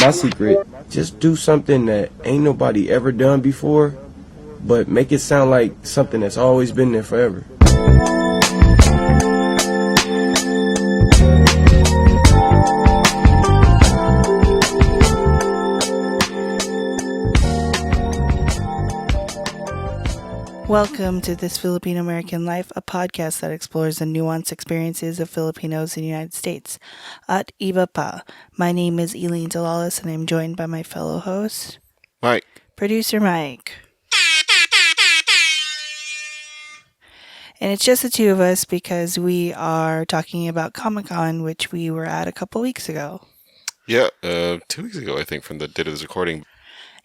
my secret, just do something that ain't nobody ever done before, but make it sound like something that's always been there forever. Welcome to This Filipino American Life, a podcast that explores the nuanced experiences of Filipinos in the United States. At Iba Pa, my name is Elaine and I'm joined by my fellow host, Mike. Producer Mike. And it's just the two of us because we are talking about Comic-Con, which we were at a couple weeks ago. Yeah, 2 weeks ago, I think, from the date of this recording.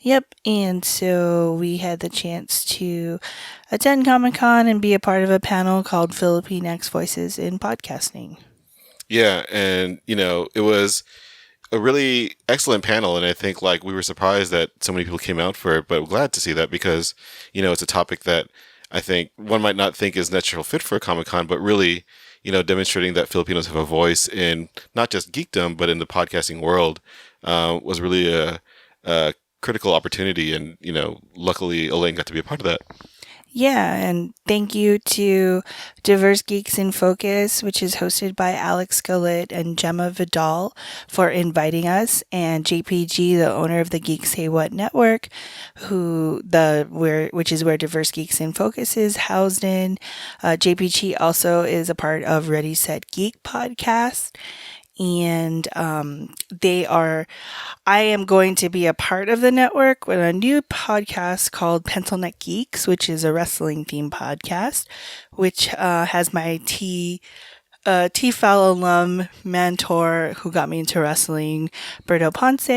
Yep, and so we had the chance to attend Comic-Con and be a part of a panel called Filipinx Voices in Podcasting. Yeah, and, it was a really excellent panel, and I think, we were surprised that so many people came out for it, but we're glad to see that because, it's a topic that I think one might not think is natural fit for a Comic-Con, but really, demonstrating that Filipinos have a voice in not just geekdom, but in the podcasting world, was really a critical opportunity, and luckily Elaine got to be a part of that. Yeah, and thank you to Diverse Geeks in Focus, which is hosted by Alix Catherine and Gemma Vidal, for inviting us, and JPG, the owner of the Geek Say What network, which is where Diverse Geeks in Focus is housed in. JPG also is a part of Ready Set Geek podcast. And I am going to be a part of the network with a new podcast called Pencil Neck Geeks, which is a wrestling themed podcast, which has my TFAL alum mentor who got me into wrestling, Berto Ponce,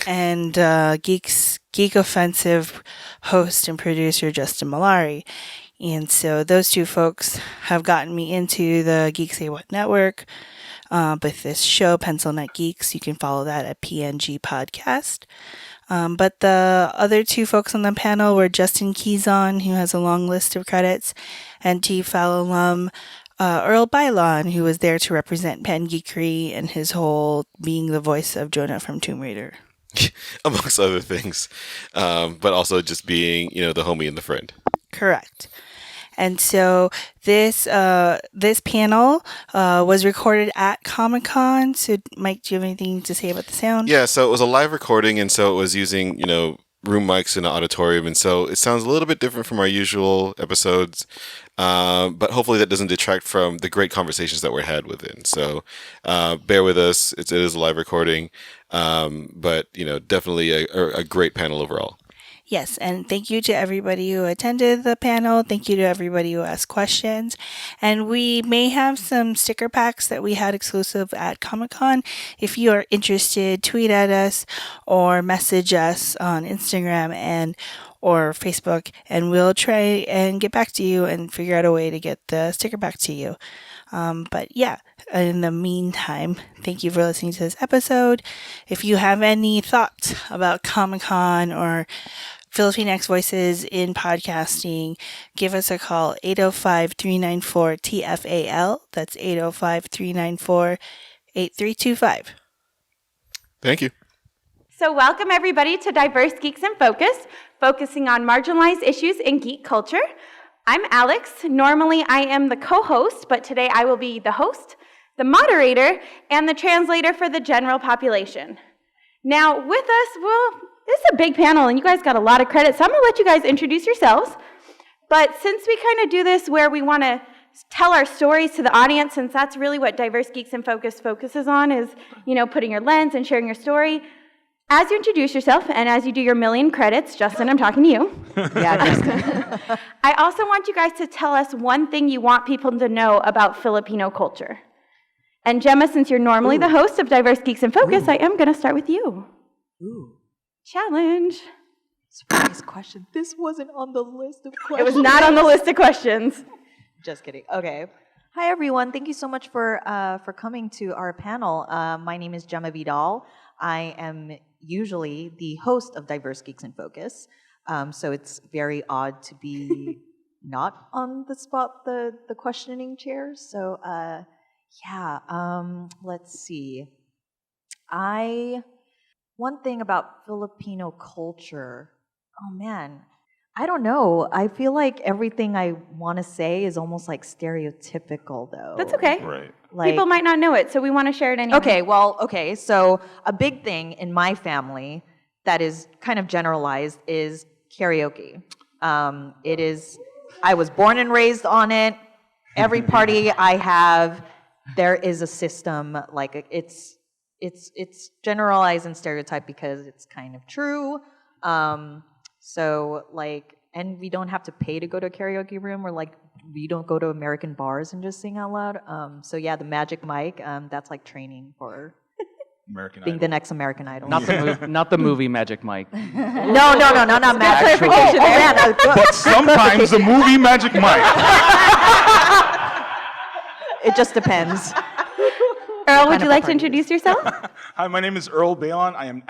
and Geek Offensive host and producer Justin Malari. And so those two folks have gotten me into the Geek Say What network with this show, Pencil Neck Geeks. You can follow that at PNG Podcast. But the other two folks on the panel were Justin Keyson, who has a long list of credits, and TFAL alum Earl Bylon, who was there to represent Pen Geekery and his whole being the voice of Jonah from Tomb Raider. Amongst other things. But also just being, the homie and the friend. Correct. And so this panel was recorded at Comic-Con. So, Mike, do you have anything to say about the sound? Yeah, so it was a live recording, and so it was using, room mics in an auditorium, and so it sounds a little bit different from our usual episodes, but hopefully that doesn't detract from the great conversations that were had within. So bear with us. It is a live recording, but, definitely a great panel overall. Yes, and thank you to everybody who attended the panel. Thank you to everybody who asked questions. And we may have some sticker packs that we had exclusive at Comic-Con. If you are interested, tweet at us or message us on Instagram or Facebook, and we'll try and get back to you and figure out a way to get the sticker back to you. But yeah, in the meantime, thank you for listening to this episode. If you have any thoughts about Comic-Con or Filipinx Voices in Podcasting, give us a call, 805-394-TFAL. That's 805-394-8325. Thank you. So welcome everybody to Diverse Geeks in Focus, focusing on marginalized issues in geek culture. I'm Alix. Normally I am the co-host, but today I will be the host, the moderator, and the translator for the general population. Now with us, this is a big panel and you guys got a lot of credit, so I'm going to let you guys introduce yourselves. But since we kind of do this where we want to tell our stories to the audience, since that's really what Diverse Geeks in Focus focuses on is, putting your lens and sharing your story. As you introduce yourself and as you do your million credits, Justin, I'm talking to you. Yeah, Justin. I also want you guys to tell us one thing you want people to know about Filipino culture. And Gemma, since you're normally the host of Diverse Geeks in Focus, I am going to start with you. Ooh. Challenge. Surprise question. This wasn't on the list of questions. It was not on the list of questions. Just kidding. Okay. Hi, everyone. Thank you so much for coming to our panel. My name is Gemma Vidal. I am usually the host of Diverse Geeks in Focus, so it's very odd to be not on the spot, the questioning chair. So, let's see. One thing about Filipino culture, oh man, I don't know. I feel like everything I want to say is almost like stereotypical, though. That's okay. Right. Like, People might not know it, so we want to share it anyway. Okay. So a big thing in my family that is kind of generalized is karaoke. I was born and raised on it. Every party I have, there is a system. Like it's generalized and stereotyped because it's kind of true. So like, and we don't have to pay to go to a karaoke room, or like we don't go to American bars and just sing out loud. So yeah, the Magic Mic, that's like training for American being Idol. the next American Idol. Not the movie Magic Mike. No, not Magic. clarification there. But sometimes the movie Magic Mike. It just depends. Earl, would you like to introduce yourself? Hi, my name is Earl Bayon. I'm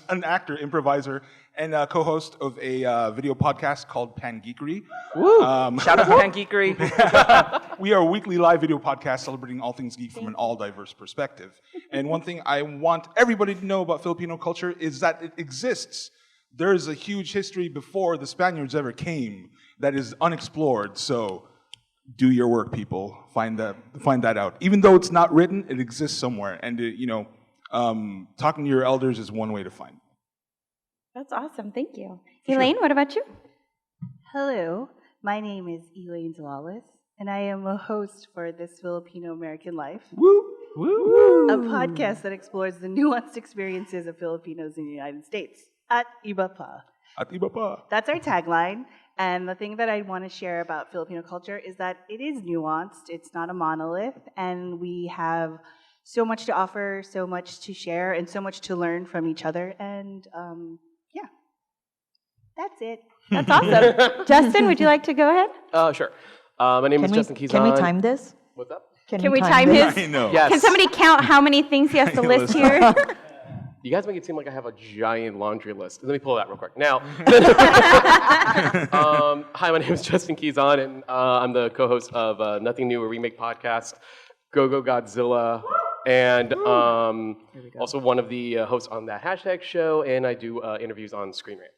an actor, improviser, and co-host of a video podcast called Pangeekery. Woo! Shout out to Pangeekery. We are a weekly live video podcast celebrating all things geek from an all-diverse perspective. And one thing I want everybody to know about Filipino culture is that it exists. There is a huge history before the Spaniards ever came that is unexplored. So do your work, people. Find that out. Even though it's not written, it exists somewhere. And talking to your elders is one way to find it. That's awesome. Thank you. Elaine, what about you? Hello, my name is Elaine Wallace, and I am a host for This Filipino American Life, a podcast that explores the nuanced experiences of Filipinos in the United States. At Iba Pa. At iba pa. That's our tagline. And the thing that I want to share about Filipino culture is that it is nuanced. It's not a monolith, and we have so much to offer, so much to share, and so much to learn from each other. And yeah, that's it. That's awesome. Justin, would you like to go ahead? Sure. My name is Justin Keyson. Can we time this? What's up? Can we time his? I know. Yes. Can somebody count how many things he has to list here? You guys make it seem like I have a giant laundry list. Let me pull that real quick. Now, hi, my name is Justin Keyson, and I'm the co-host of Nothing New, a remake podcast, Go Go Godzilla, and also one of the hosts on that hashtag show, and I do interviews on Screen Rant.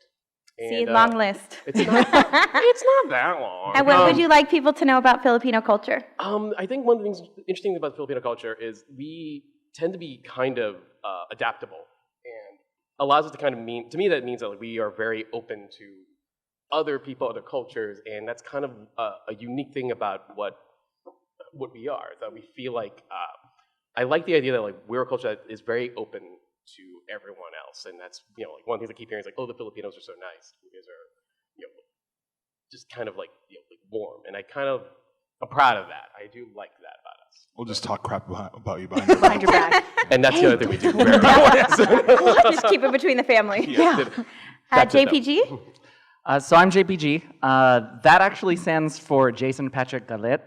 See, And, long list. It's not that long. And what would you like people to know about Filipino culture? I think one of the things interesting about Filipino culture is we tend to be kind of adaptable, and allows us to kind of mean, to me that means that like, we are very open to other people, other cultures, and that's kind of a unique thing about what we are, that we feel like, I like the idea that like we're a culture that is very open to everyone else, and that's, like one of the things I keep hearing is like, oh, the Filipinos are so nice. You guys are, just kind of like, like warm, and I'm proud of that. I do like that about us. We'll just talk crap about you behind your back. And that's the other thing we do very well. Just keep it between the family. Yeah. That's it, JPG? So I'm JPG. That actually stands for Jason Patrick Galit.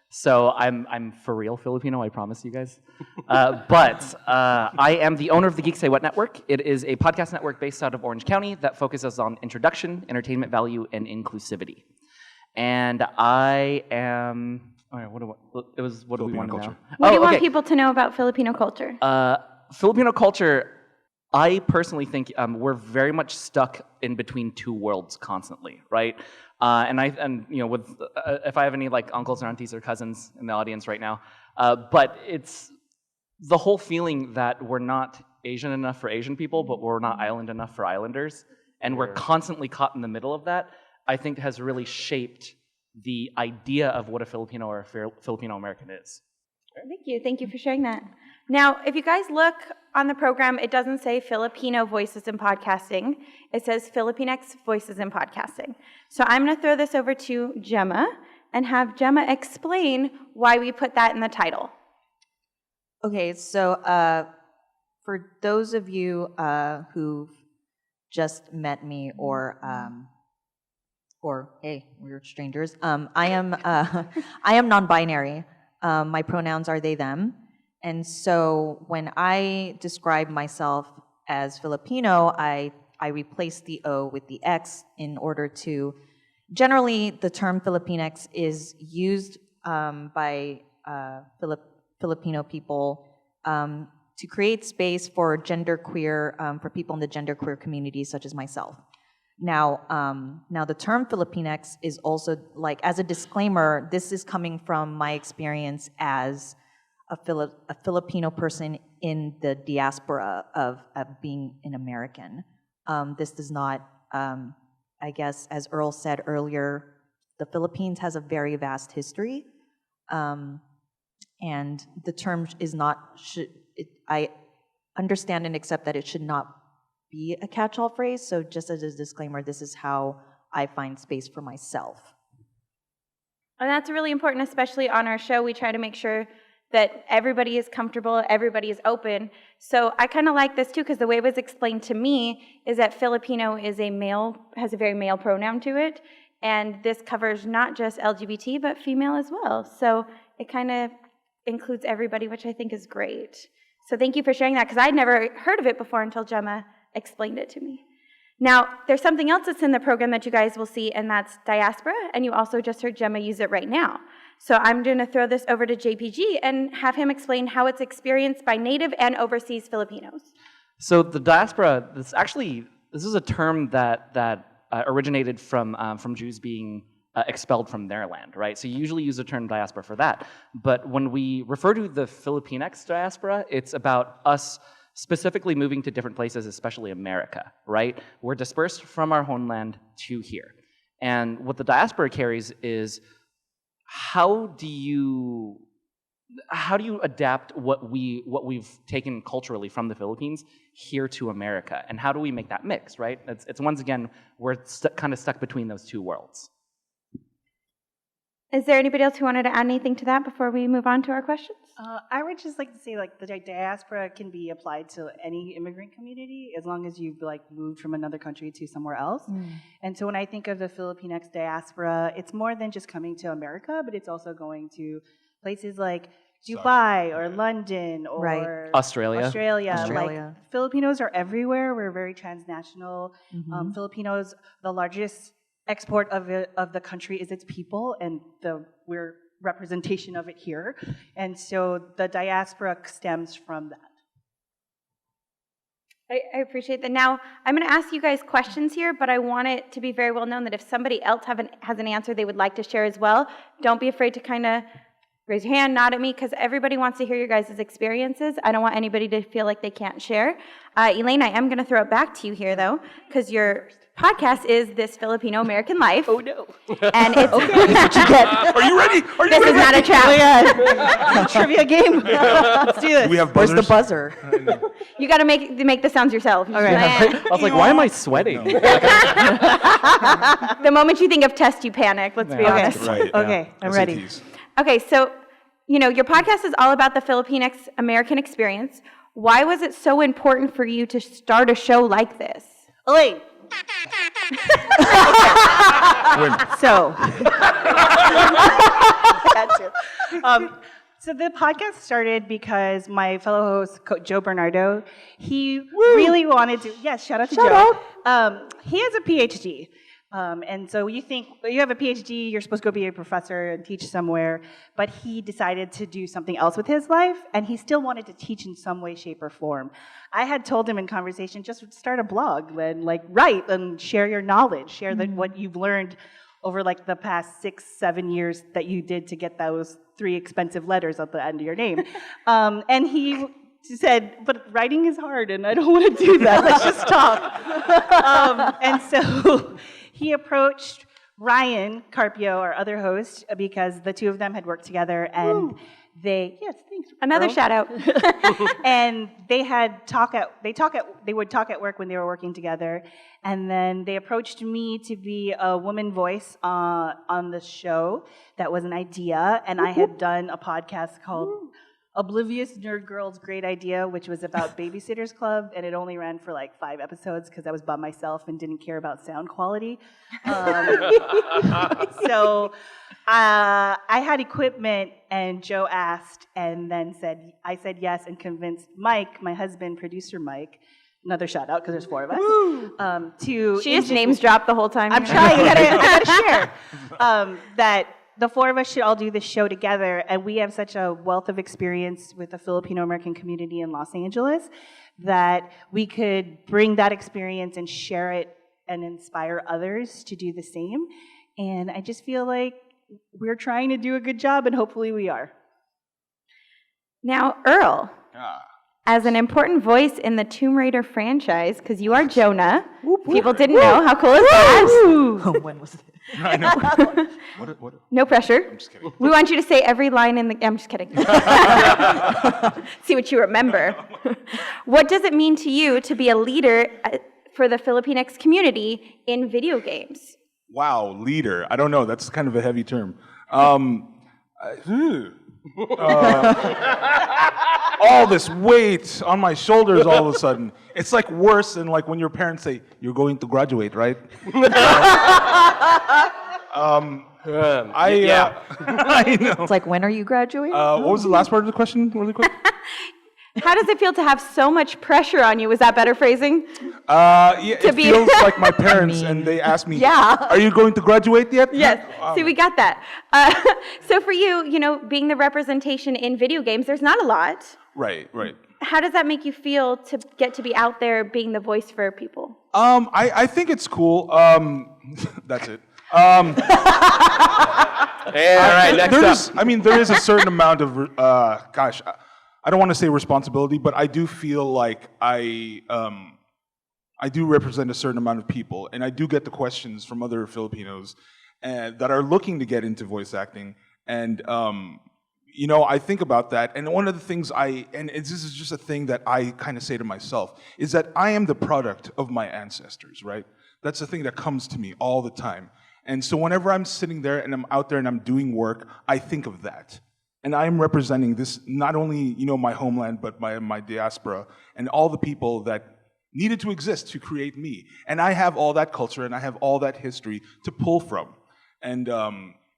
So I'm for real Filipino, I promise you guys. But I am the owner of the Geek Say What Network. It is a podcast network based out of Orange County that focuses on introduction, entertainment value, and inclusivity. And I am. All right, what do we want to know? What do you want people to know about Filipino culture? Filipino culture, I personally think we're very much stuck in between two worlds constantly, right? With if I have any like uncles or aunties or cousins in the audience right now, but it's the whole feeling that we're not Asian enough for Asian people, but we're not island enough for islanders, and we're constantly caught in the middle of that. I think has really shaped the idea of what a Filipino or a Filipino American is. Thank you for sharing that. Now, if you guys look on the program, it doesn't say Filipino Voices in Podcasting. It says Filipinx Voices in Podcasting. So I'm going to throw this over to Gemma and have Gemma explain why we put that in the title. Okay, so for those of you who've just met me or hey, we're strangers, I am non-binary. My pronouns are they, them. And so when I describe myself as Filipino, I replace the O with the X in order to, generally the term Filipinx is used by Filipino people to create space for genderqueer, for people in the genderqueer community, such as myself. Now, the term Filipinx is also, like, as a disclaimer, this is coming from my experience as a Filipino person in the diaspora of being an American. This does not, I guess, as Earl said earlier, the Philippines has a very vast history, and the term is not, I understand and accept that it should not be a catch-all phrase, so just as a disclaimer, this is how I find space for myself. And that's really important, especially on our show. We try to make sure that everybody is comfortable, everybody is open. So I kind of like this too, because the way it was explained to me is that Filipino is a male, has a very male pronoun to it, and this covers not just LGBT, but female as well. So it kind of includes everybody, which I think is great. So thank you for sharing that, because I'd never heard of it before until Gemma explained it to me. Now, there's something else that's in the program that you guys will see, and that's diaspora, and you also just heard Gemma use it right now. So I'm going to throw this over to JPG and have him explain how it's experienced by native and overseas Filipinos. So the diaspora, this is a term that originated from Jews being expelled from their land, right? So you usually use the term diaspora for that. But when we refer to the Filipinx diaspora, it's about us specifically moving to different places, especially America, right? We're dispersed from our homeland to here. And what the diaspora carries is how do you adapt what we've taken culturally from the Philippines here to America, and how do we make that mix, right? It's once again, we're kind of stuck between those two worlds. Is there anybody else who wanted to add anything to that before we move on to our questions? I would just like to say, like, the diaspora can be applied to any immigrant community as long as you've, like, moved from another country to somewhere else. And so when I think of the Filipinx diaspora, it's more than just coming to America, but it's also going to places like Dubai or London or Australia. Like, Filipinos are everywhere. We're very transnational. Filipinos, the largest export of the country is its people, and we're representation of it here. And so the diaspora stems from that. I appreciate that. Now, I'm going to ask you guys questions here, but I want it to be very well known that if somebody else has an answer they would like to share as well, don't be afraid to kind of raise your hand, nod at me, because everybody wants to hear your guys' experiences. I don't want anybody to feel like they can't share. Elaine, I am going to throw it back to you here, though, because your podcast is This Filipino-American Life. Oh, no. And it's... Okay, that's what you get. Are you ready? This is not a trap. Oh, my God. Trivia game. Let's do this. Do we have Where's buzzers? the buzzer? You got to make the sounds yourself. All right. I was like, why am I sweating? The moment you think of test, you panic. Let's be honest. Right. Okay, I'm ready. SATs. Okay, so, your podcast is all about the Filipinx American experience. Why was it so important for you to start a show like this? Elaine. So, so the podcast started because my fellow host, Joe Bernardo, he really wanted to, yes, shout out to Joe. He has a PhD. And so you think, you have a PhD, you're supposed to go be a professor and teach somewhere, but he decided to do something else with his life, and he still wanted to teach in some way, shape, or form. I had told him in conversation, just start a blog and write and share your knowledge, share what you've learned over the past 6-7 years that you did to get those 3 expensive letters at the end of your name. And he said, but writing is hard and I don't want to do that, let's just talk. And so he approached Ryan Carpio, our other host, because the two of them had worked together, and they Another shout out. and they would talk at work when they were working together, and then they approached me to be a woman voice on the show. That was an idea, and I had done a podcast called Oblivious Nerd Girl's Great Idea, which was about Babysitters Club, and it only ran for 5 episodes because I was by myself and didn't care about sound quality. So I had equipment, and Joe asked, and then I said yes, and convinced Mike, my husband, producer Mike, another shout out because there's 4 of us, to She just names dropped the whole time. I'm trying. I gotta share that the four of us should all do this show together, and we have such a wealth of experience with the Filipino American community in Los Angeles that we could bring that experience and share it and inspire others to do the same. And I just feel like we're trying to do a good job, and hopefully we are. Now, Earl, as an important voice in the Tomb Raider franchise, because you are Jonah, people didn't know. How cool is that? When was it? I know. What? No pressure. I'm just kidding. We want you to say every line in the... I'm just kidding. See what you remember. What does it mean to you to be a leader for the Filipinx community in video games? Wow, leader. I don't know. That's kind of a heavy term. All this weight on my shoulders all of a sudden. It's like worse than like when your parents say, "You're going to graduate, right?" I know. It's like, when are you graduating? What was the last part of the question, really quick? How does it feel to have so much pressure on you? Was that better phrasing? Yeah, it feels like my parents, and they ask me, Yeah. "Are you going to graduate yet?" Yes. See, we got that. So for you, being the representation in video games, there's not a lot. Right. How does that make you feel to get to be out there being the voice for people? I think it's cool. That's it. All right, next up. There is a certain amount of, I don't want to say responsibility, but I do feel like I do represent a certain amount of people, and I do get the questions from other Filipinos that are looking to get into voice acting, and I think about that, and one of the things this is just a thing that I kind of say to myself, is that I am the product of my ancestors, right? That's the thing that comes to me all the time. And so whenever I'm sitting there and I'm out there and I'm doing work, I think of that. And I'm representing this, not only, my homeland, but my diaspora and all the people that needed to exist to create me. And I have all that culture and I have all that history to pull from. And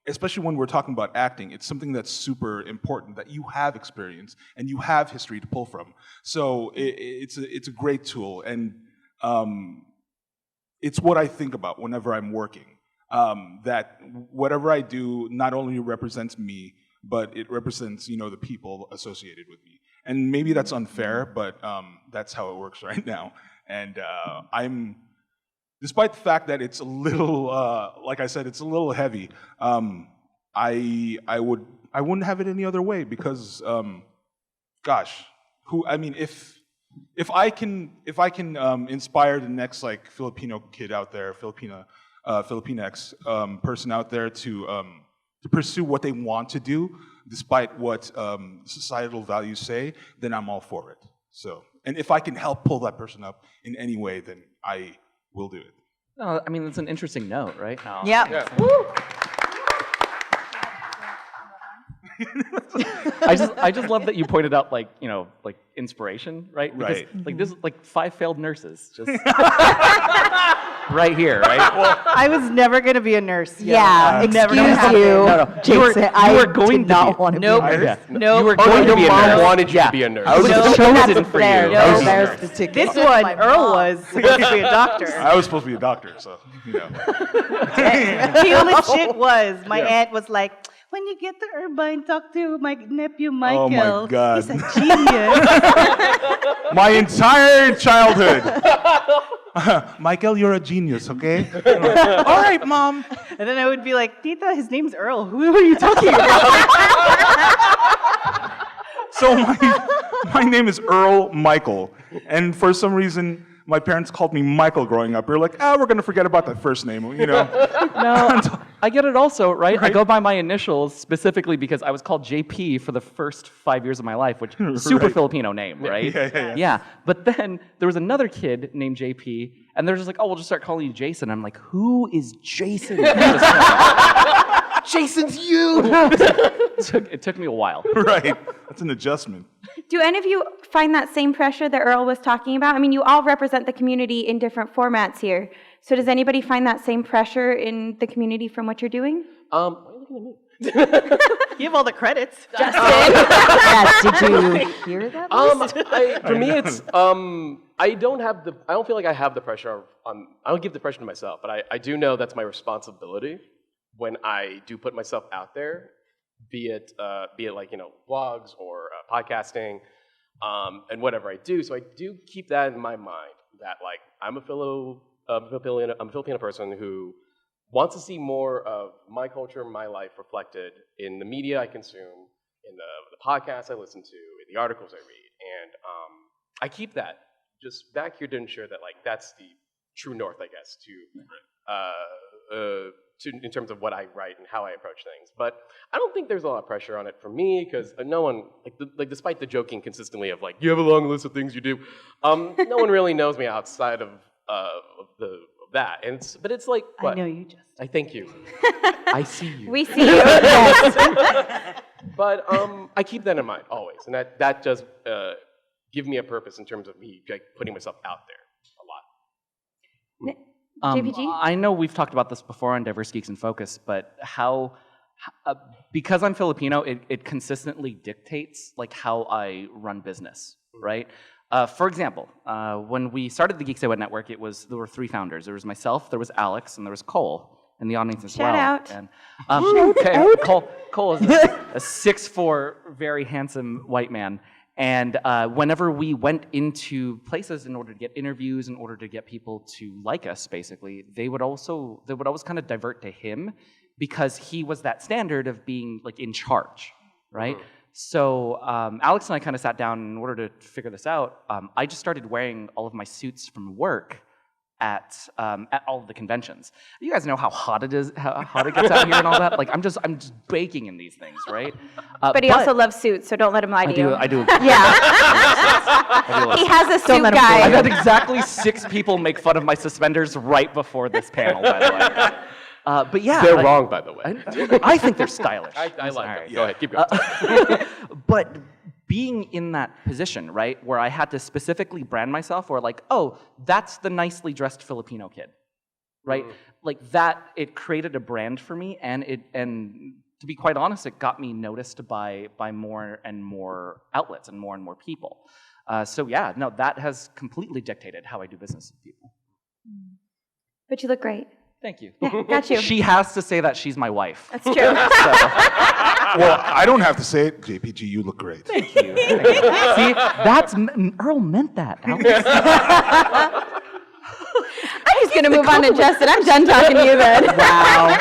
especially when we're talking about acting, it's something that's super important, that you have experience and you have history to pull from. So it's a great tool, and it's what I think about whenever I'm working. That whatever I do not only represents me, but it represents, the people associated with me. And maybe that's unfair, but that's how it works right now. And despite the fact that it's a little, like I said, it's a little heavy, I wouldn't have it any other way, because, if I can inspire the next Filipino kid out there, Filipinx person out there to pursue what they want to do, despite what societal values say, then I'm all for it. So, and if I can help pull that person up in any way, then I will do it. No, it's an interesting note, right? Yeah. Woo! I just love that you pointed out inspiration, right? Right. Because, this is 5 failed nurses, just right here, right? Well, I was never going to be a nurse. Yeah, excuse you. No, Jason, you were going did not to be. want to Nope. be a nurse. Nope. You were Oh, going to your be a mom nurse. wanted you Yeah. to be a nurse. I was chosen for you. No, I was- there's the ticket. This one, Earl was supposed to be a doctor. I was supposed to be a doctor, so, The only shit was, my aunt was like, when you get to Irvine, talk to my nephew Michael. Oh my God. He's a genius. My entire childhood. Michael, you're a genius, okay? All right, Mom. And then I would be like, Tita, his name's Earl. Who are you talking about? So my name is Earl Michael, and for some reason, my parents called me Michael growing up. They're like, we're going to forget about that first name, No, I get it also, right? I go by my initials specifically because I was called JP for the first 5 years of my life, which is super Right. Filipino name, right? Yeah. But then there was another kid named JP, and they're just like, we'll just start calling you Jason. I'm like, who is Jason? Jason's you! It took me a while. Right. That's an adjustment. Do any of you find that same pressure that Earl was talking about? You all represent the community in different formats here. So does anybody find that same pressure in the community from what you're doing? Why are you looking at me? You have all the credits. Yes, did you hear that? For me, it's I don't feel like I have the pressure I don't give the pressure to myself, but I do know that's my responsibility. when I do put myself out there, be it like, blogs or podcasting, and whatever I do. So I do keep that in my mind that like I'm a Filipino person who wants to see more of my culture, my life reflected in the media I consume, in the podcasts I listen to, in the articles I read, and I keep that just back here to ensure that like that's the true north, I guess, in terms of what I write and how I approach things. But I don't think there's a lot of pressure on it for me because no one, despite the joking consistently of like, you have a long list of things you do, no one really knows me outside of that. But it's like, what? I know you, Justin. I thank you. I see you. We see you. Yes. But I keep that in mind always, and that does give me a purpose in terms of me like, putting myself out there a lot. JPG? I know we've talked about this before on Diverse Geeks in Focus, but how because I'm Filipino, it consistently dictates like how I run business, right? For example, when we started the Geeks I Went Network, there were 3 founders. There was myself, there was Alix, and there was Cole in the audience as well. Shout out. And, Cole is a 6'4", very handsome white man. And whenever we went into places in order to get interviews, in order to get people to like us, basically, they would always kind of divert to him because he was that standard of being like in charge, right? So Alix and I kind of sat down in order to figure this out. I just started wearing all of my suits from work at all of the conventions. You guys know how hot it is, how hot it gets out here and all that. Like I'm just baking in these things, right? But he also loves suits, so don't let him lie to you. I do. Yeah. He has a suit guy. I've had exactly 6 people make fun of my suspenders right before this panel, by the way. But yeah, They're wrong, by the way. I think they're stylish. I like All them. Go ahead, keep going. But being in that position, right, where I had to specifically brand myself, or like, oh, that's the nicely dressed Filipino kid, right? Like that, it created a brand for me, and to be quite honest, it got me noticed by more and more outlets and more people. So yeah, no, that has completely dictated how I do business with people. But you look great. Thank you. Yeah, got you. She has to say that she's my wife. That's true. Well, I don't have to say it. JPG, you look great. Thank you. See, Earl meant that, Alex. I'm just going to move on to Justin. I'm done talking to you then. Wow.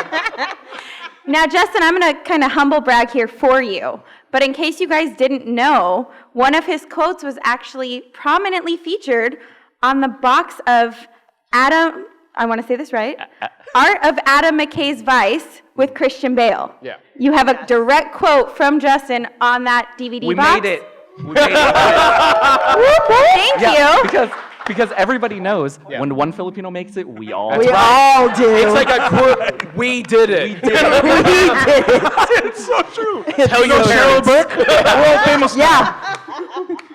Now, Justin, I'm going to kind of humble brag here for you. But in case you guys didn't know, one of his quotes was actually prominently featured on the box of Adam, I want to say this right, Art of Adam McKay's Vice with Christian Bale. Yeah. You have a direct quote from Justin on that DVD We box. made it. We made it. Thank you. Because everybody knows when one Filipino makes it, we all all do. It's like a quote. We did it. It's so true. Tell your Cheryl parents. Burke, world famous. Yeah.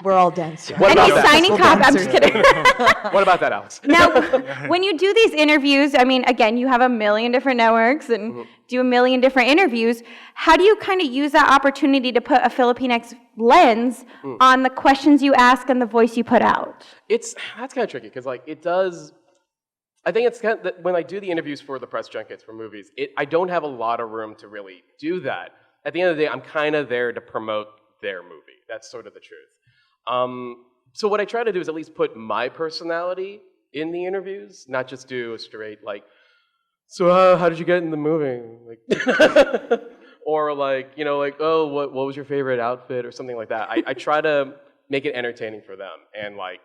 We're all dancers. What And about he's that? signing copy. I'm just kidding. What about that, Alex? Now, when you do these interviews, I mean, again, you have a million different networks and do a million different interviews. How do you kind of use that opportunity to put a Filipinx lens on the questions you ask and the voice you put out? That's kind of tricky because like it does. I think it's kind of when I do the interviews for the press junkets for movies, I don't have a lot of room to really do that. At the end of the day, I'm kind of there to promote their movie. That's sort of the truth. So what I try to do is at least put my personality in the interviews, not just do a straight like, so how did you get in the movie? Like, or like, oh, what was your favorite outfit or something like that. I try to make it entertaining for them. And like,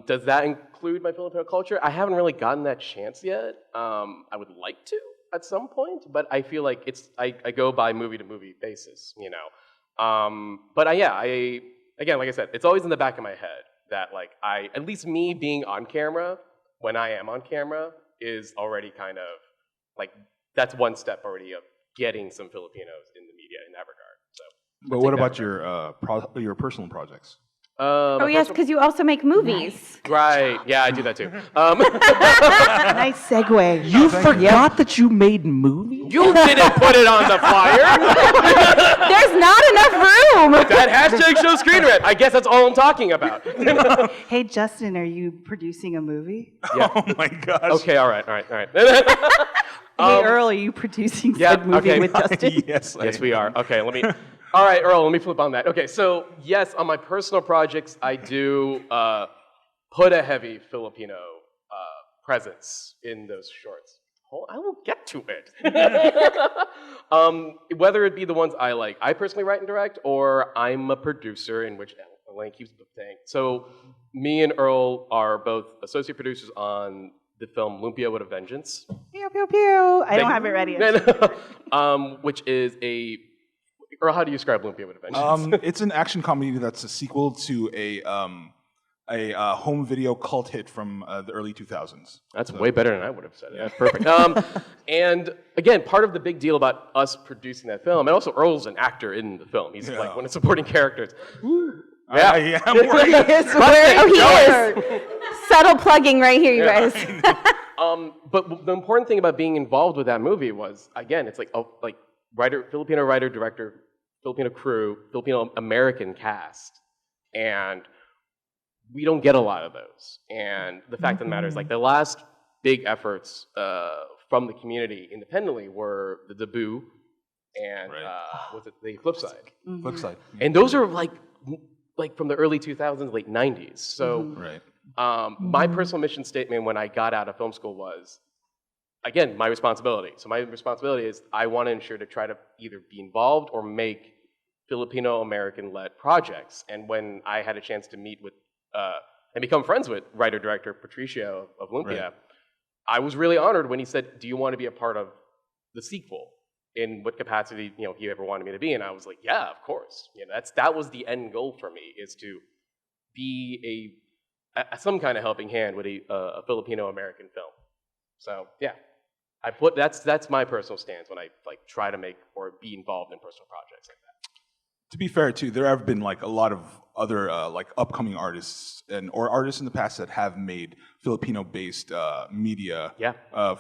does that include my Filipino culture? I haven't really gotten that chance yet. I would like to at some point, but I feel like I go by movie to movie basis, But again, like I said, it's always in the back of my head that like at least me being on camera, when I am on camera, is already kind of like, that's one step already of getting some Filipinos in the media in that regard. So. But what about your personal projects? Oh, yes, because you also make movies. Right, yeah, I do that too. Nice segue. You forgot that you made movies? You didn't put it on the flyer! There's not enough room! That hashtag show screen rant. I guess that's all I'm talking about. Hey, Justin, are you producing a movie? Yeah. Oh my gosh. Okay, all right. Hey, Earl, are you producing said movie okay. with Justin? Yes, Yes, we are. Okay, let me. All right, Earl, let me flip on that. Okay, so yes, on my personal projects, I do put a heavy Filipino presence in those shorts. Oh, I will get to it. Whether it be the ones I personally write and direct, or I'm a producer, in which Elaine keeps saying. So me and Earl are both associate producers on the film Lumpia with a Vengeance. Pew, pew, pew. I don't have it ready. Which is Earl, how do you describe Lumpia with a Vengeance? It's an action comedy that's a sequel to a home video cult hit from the early 2000s. That's way better than I would have said it. That's perfect. And again, part of the big deal about us producing that film, and also Earl's an actor in the film. He's like one of the supporting characters. Yeah, I'm worried. He is. Subtle plugging right here, you guys. But the important thing about being involved with that movie was, again, it's like Filipino writer, director, Filipino crew, Filipino American cast, and we don't get a lot of those. And the fact of the matter is, the last big efforts from the community independently were the Debut and was it the Flip Side? Flip Side. And those are like from the early 2000s, late 90s. So my personal mission statement when I got out of film school was, again, my responsibility. So my responsibility is I want to ensure to try to either be involved or make Filipino-American-led projects. And when I had a chance to meet with and become friends with writer-director Patricio of Lumpia, I was really honored when he said, do you want to be a part of the sequel? In what capacity he ever wanted me to be. And I was like, yeah, of course. That was the end goal for me, is to be some kind of helping hand with a Filipino-American film. So yeah, that's my personal stance when I try to make or be involved in personal projects like that. To be fair, too, there have been a lot of other upcoming artists or artists in the past that have made Filipino-based media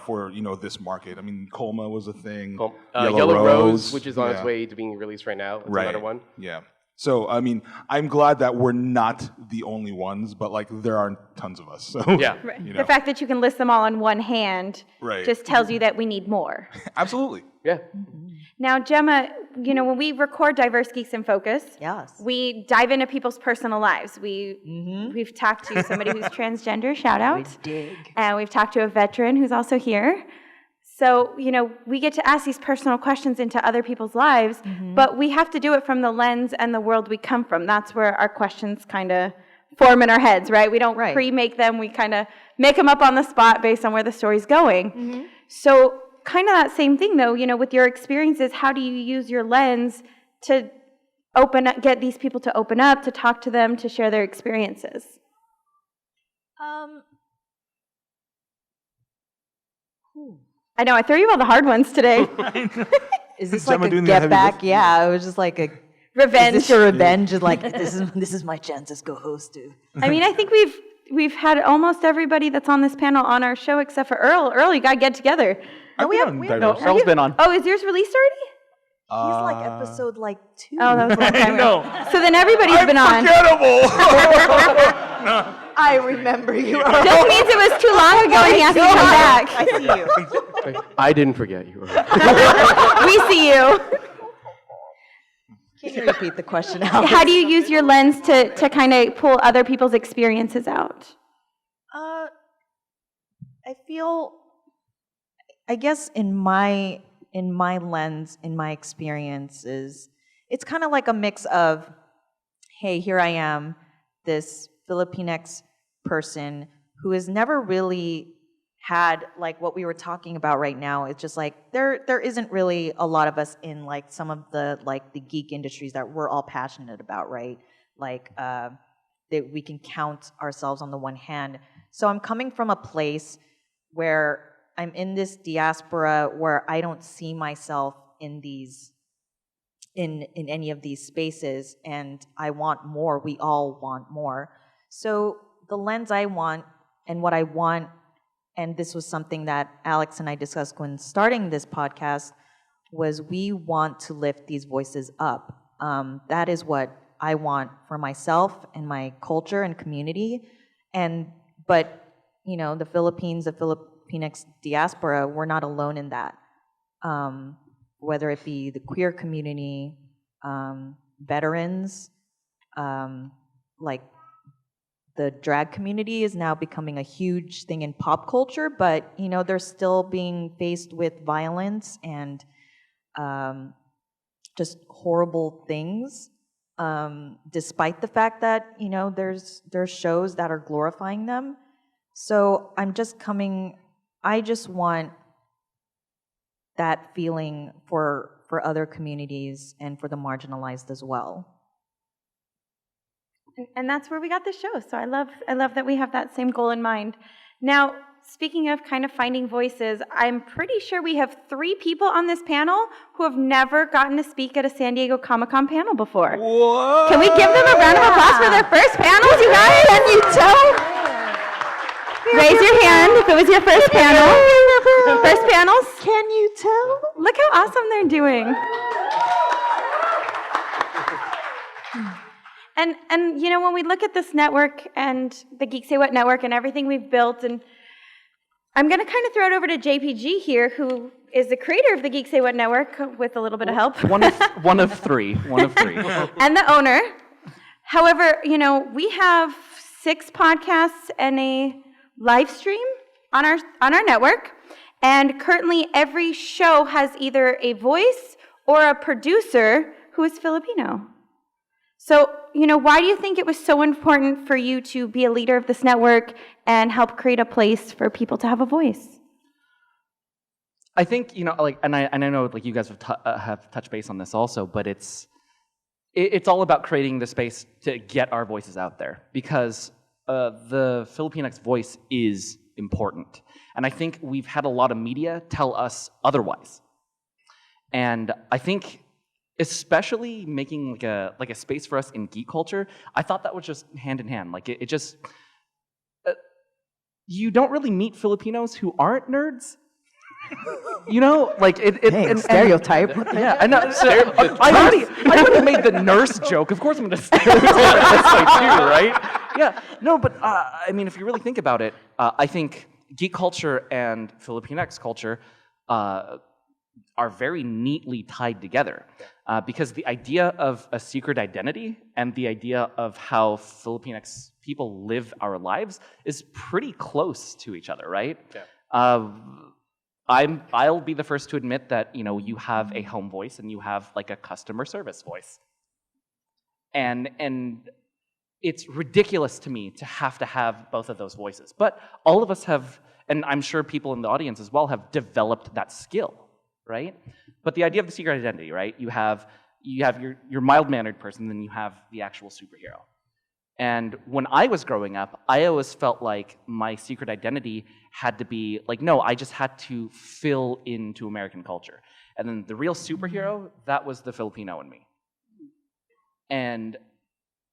for this market. I mean, Colma was a thing. Yellow Rose, which is on its way to being released right now. It's another one. Yeah. So I mean, I'm glad that we're not the only ones, but there are tons of us. So The fact that you can list them all on one hand just tells you that we need more. Absolutely. Yeah. Now, Gemma, when we record Diverse Geeks in Focus, we dive into people's personal lives. We've talked to somebody who's transgender, shout out. We dig. And we've talked to a veteran who's also here. So, we get to ask these personal questions into other people's lives, but we have to do it from the lens and the world we come from. That's where our questions kind of form in our heads, right? We don't pre-make them. We kind of make them up on the spot based on where the story's going. So kind of that same thing, though, with your experiences, how do you use your lens to get these people to open up, to talk to them, to share their experiences? I know, I threw you all the hard ones today. Is this like a get back? Yeah, it was just like a revenge. Is this your revenge? Is this is my chance as co-host to. I mean, I think we've had almost everybody that's on this panel on our show except for Earl. Earl, you gotta get together. No, Earl's been on. Oh, is yours released already? He's like episode 2. Oh, that was a long time ago. So then everybody's been on. I remember you. Just means it was too long ago and he has to come back. I see you. I didn't forget you. We see you. Can you repeat the question out? How do you use your lens to kind of pull other people's experiences out? I guess in my lens, in my experiences, it's kind of like a mix of, hey, here I am, this Filipinx person who has never really had what we were talking about right now. It's just there isn't really a lot of us in some of the the geek industries that we're all passionate about, right? That we can count ourselves on the one hand. So I'm coming from a place where I'm in this diaspora where I don't see myself in any of these spaces, and I want more. We all want more. So the lens I want and what I want, and this was something that Alix and I discussed when starting this podcast, was we want to lift these voices up. That is what I want for myself and my culture and community. But the Philippines, the Filipinx diaspora, we're not alone in that. Whether it be the queer community, veterans, like the drag community is now becoming a huge thing in pop culture, but they're still being faced with violence and just horrible things, despite the fact that there's shows that are glorifying them. So I just want that feeling for other communities and for the marginalized as well. And that's where we got the show. So I love that we have that same goal in mind. Now, speaking of kind of finding voices, I'm pretty sure we have 3 people on this panel who have never gotten to speak at a San Diego Comic-Con panel before. What? Can we give them a round of applause for their first panels, you guys? Can you tell? Raise your hand if it was your first panel. First panels? Can you tell? Look how awesome they're doing. And when we look at this network and the Geek Say What network and everything we've built, and I'm going to kind of throw it over to JPG here, who is the creator of the Geek Say What network with a little bit of help. One of three. And the owner. However, we have 6 podcasts and a live stream on our network, and currently every show has either a voice or a producer who is Filipino. So, why do you think it was so important for you to be a leader of this network and help create a place for people to have a voice? I think, and I know you guys have touched base on this also, but it's all about creating the space to get our voices out there, because the Filipinx voice is important. And I think we've had a lot of media tell us otherwise. And I think especially making like a space for us in geek culture, I thought that was just hand in hand. It just you don't really meet Filipinos who aren't nerds. Stereotype. Yeah, I know. So, I already made the nurse joke. Of course, I'm going to stereotype this way too, right? Yeah. No, but if you really think about it, I think geek culture and Filipinx culture are very neatly tied together, because the idea of a secret identity and the idea of how Filipinx people live our lives is pretty close to each other, right? Yeah. I'll be the first to admit that you have a home voice and you have a customer service voice, and it's ridiculous to me to have both of those voices. But all of us have, and I'm sure people in the audience as well, have developed that skill, right? But the idea of the secret identity, right? You have your mild-mannered person, then you have the actual superhero. And when I was growing up, I always felt like my secret identity had to be no, I just had to fill into American culture. And then the real superhero, that was the Filipino in me. And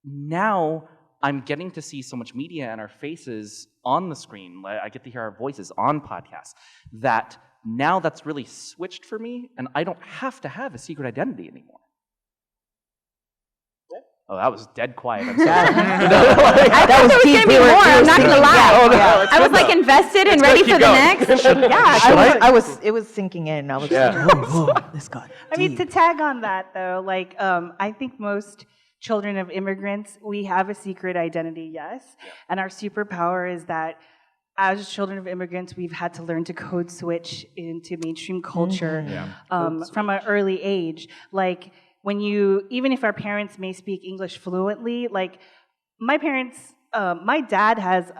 now I'm getting to see so much media and our faces on the screen. I get to hear our voices on podcasts. That now that's really switched for me, and I don't have to have a secret identity anymore. Oh, that was dead quiet. I'm sorry. I thought there was going to be more. I'm not going to lie. I was invested and ready for the next. Yeah, it was sinking in. I was this got deep. To tag on that though, I think most children of immigrants, we have a secret identity, yes. Yeah. And our superpower is that as children of immigrants, we've had to learn to code switch into mainstream culture from an early age. Even if our parents may speak English fluently, my parents, my dad has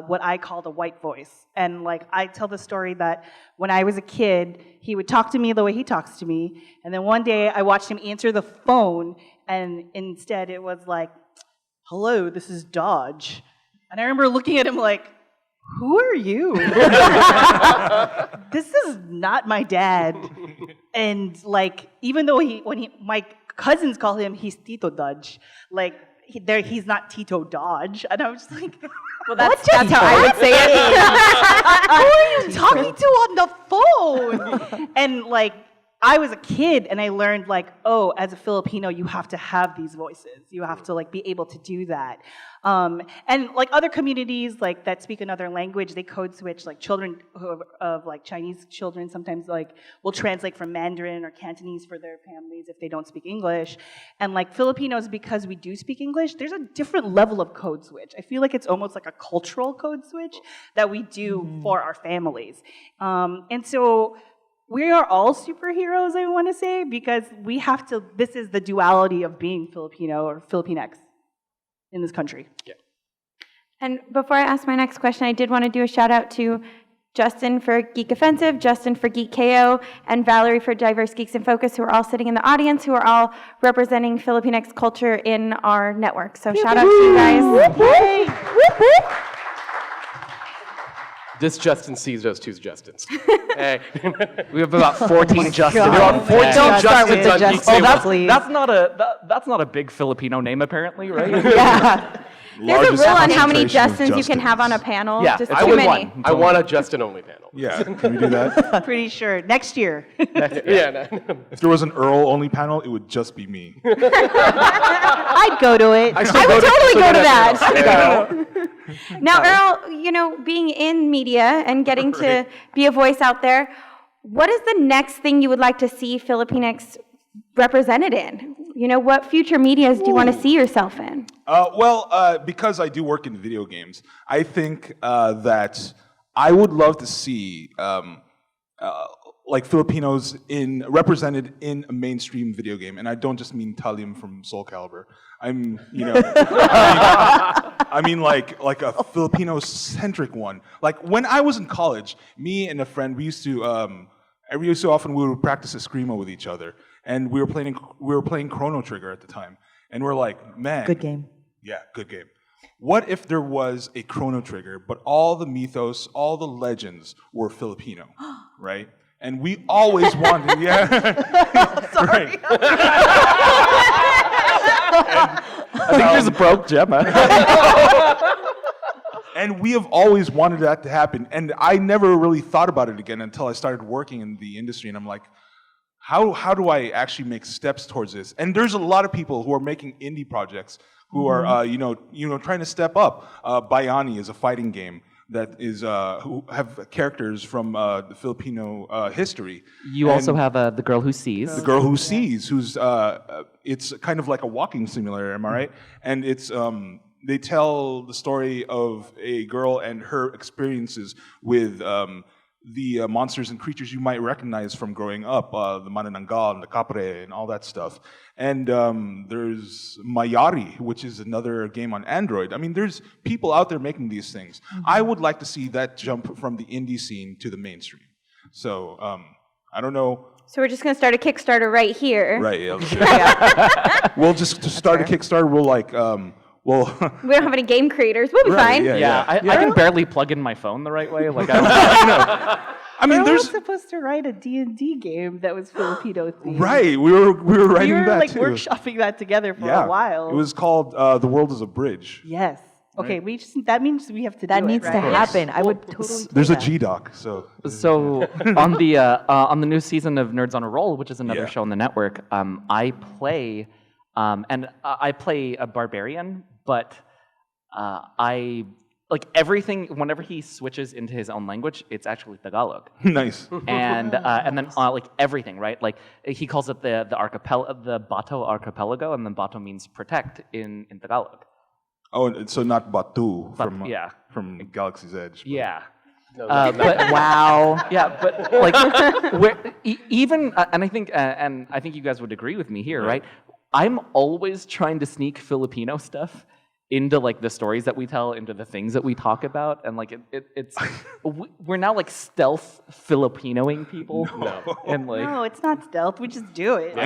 what I call the white voice. And I tell the story that when I was a kid, he would talk to me the way he talks to me. And then one day I watched him answer the phone, and instead it was hello, this is Dodge. And I remember looking at him who are you? This is not my dad. And even though my cousins call him, he's Tito Dodge. He's not Tito Dodge. And I was just well, that's how I would say it. Who are you talking to on the phone? And I was a kid and I learned like, oh, as a Filipino, you have to have these voices. You have to like be able to do that. And like other communities like that speak another language, they code switch. Like children of like Chinese children sometimes like will translate from Mandarin or Cantonese for their families if they don't speak English. And like Filipinos, because we do speak English, there's a different level of code switch. I feel like it's almost like a cultural code switch that we do for our families. And so we are all superheroes, I want to say, because we have to, this is the duality of being Filipino or Filipinx in this country. Yeah. And before I ask my next question, I did want to do a shout out to Justin for Geek Offensive, Justin for Geek KO, and Valerie for Diverse Geeks in Focus, who are all sitting in the audience, who are all representing Filipinx culture in our network. So shout out to you guys. Yay. This Justin sees those two Justins. Hey. We have about 14 Justins. God. There are 14 Don't start with Justins the on Geek Justin. Table. Please. That's not a big Filipino name, apparently, right? Yeah. There's a rule on how many concentration of Justins you can have on a Justins. panel. Yeah, Just it's too only many. one. I want a Justin-only panel. Yeah, can we do that? Pretty sure. Next year. Yeah. No. If there was an Earl-only panel, it would just be me. I'd go to it. I would totally go to that. Yeah. Now, Earl, you know, being in media and getting to be a voice out there, what is the next thing you would like to see Filipinx represented in? You know, what future medias do you want to see yourself in? Because I do work in video games, I think that I would love to see like Filipinos represented in a mainstream video game, and I don't just mean Talim from Soul Calibur. I'm, you know, I mean like a Filipino-centric one. Like when I was in college, me and a friend, we used to every so often we would practice Eskrima with each other, and we were playing Chrono Trigger at the time, and we're like, man, Good game. yeah, good game. What if there was a Chrono Trigger, but all the mythos, all the legends were Filipino, right? And we always wanted, yeah. Sorry. I think there's a broke Gemma. And we have always wanted that to happen. And I never really thought about it again until I started working in the industry. And I'm like, how do I actually make steps towards this? And there's a lot of people who are making indie projects who are, trying to step up. Bayani is a fighting game that is who have characters from the Filipino history. You also have the girl who sees. The girl who sees, who's it's kind of like a walking simulator, am I right? And it's they tell the story of a girl and her experiences with the monsters and creatures you might recognize from growing up, the manananggal and the kapre and all that stuff. And there's Mayari, which is another game on Android. I mean, there's people out there making these things. I would like to see that jump from the indie scene to the mainstream. So, I don't know. So we're just going to start a Kickstarter right here. Right, yeah. We'll just to start a Kickstarter, we'll like, well, We don't have any game creators. We'll be fine. Yeah, I can barely plug in my phone the right way. Like, I mean, I was there's supposed to write a D&D game that was Filipino themed. right. We were writing We were that like too. workshopping that together for a while. It was called "The World Is a Bridge." Yes. Okay, that means we have to That do needs it, to right? happen. I would totally. There's play a that. G-Doc, so So on the new season of Nerds on a Roll, which is another Yeah. show on the network, I play a barbarian, but I like everything. Whenever he switches into his own language, it's actually Tagalog, nice. and then like everything, right? Like he calls it the Bato archipelago, and then Bato means protect in Tagalog. Oh, and so not Batu from yeah. from Galaxy's Edge. But Yeah. No, But wow, yeah, but like even and I think you guys would agree with me here, right? I'm always trying to sneak Filipino stuff into like the stories that we tell, into the things that we talk about, and like it's we're now like stealth Filipinoing people, and like No, it's not stealth. We just do it. No,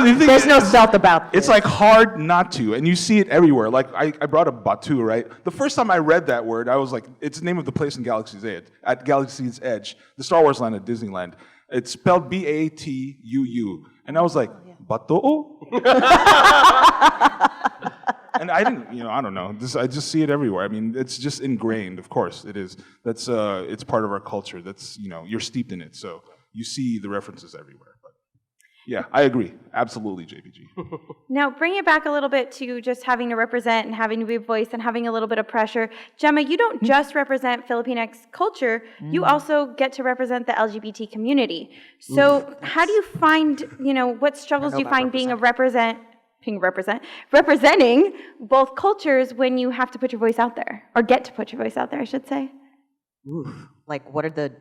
the thing There's is, no stealth about this. it's like hard not to, and you see it everywhere. Like I brought up Batu, right? The first time I read that word, I was like, it's the name of the place in Galaxy's Edge, at Galaxy's Edge, the Star Wars land at Disneyland. It's spelled Batuu, and I was like, Batu? And I didn't, I don't know. I just see it everywhere. I mean, it's just ingrained. Of course, it is. That's it's part of our culture. That's you're steeped in it. So you see the references everywhere. But yeah, I agree. Absolutely, JPG. Now, bring it back a little bit to just having to represent and having to be a voice and having a little bit of pressure. Gemma, you don't just represent Filipinx culture, you also get to represent the LGBT community. So how do you find, what struggles do you find representing both cultures when you have to put your voice out there, or get to put your voice out there, I should say? Oof. Like, what are the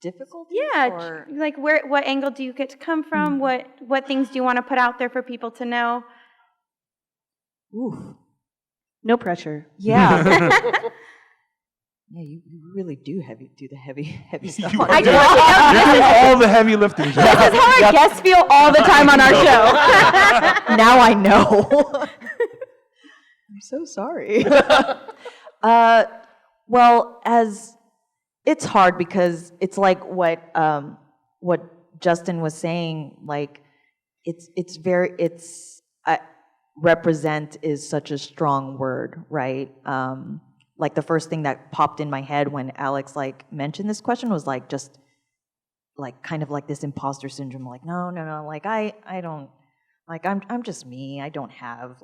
difficulties? Yeah, or? like what angle do you get to come from? What things do you want to put out there for people to know? Oof. No pressure. Yeah. Yeah, you really do the heavy stuff. You're doing all the heavy lifting. This is how our guests feel all the time on our show. Now I know. I'm so sorry. Well, it's hard because it's like what Justin was saying. Like, represent is such a strong word, right? Like the first thing that popped in my head when Alix mentioned this question was just kind of like this imposter syndrome. Like, no, like I don't, like I'm just me. I don't have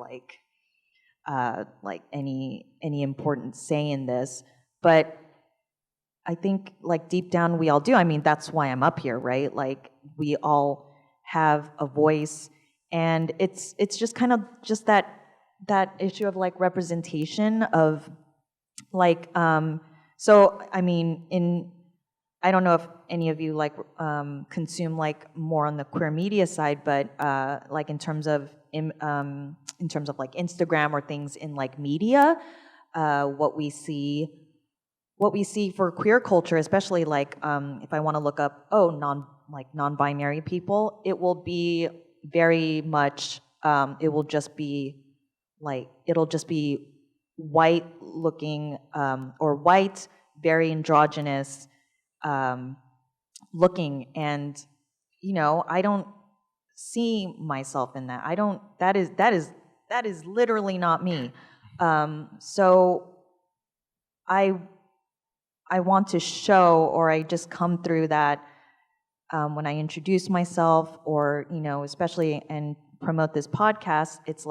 any important say in this. But I think deep down we all do. I mean, that's why I'm up here, right? Like, we all have a voice, and it's just kind of just that issue of representation of so I mean, I don't know if any of you consume more on the queer media side, but in terms of Instagram or things in media, what we see for queer culture, especially if I want to look up non-binary people, it will be very much it'll just be white looking or white, very androgynous looking, and I don't see myself in that. That is literally not me. So I want to show, or I just come through that when I introduce myself, or especially and promote this podcast. It's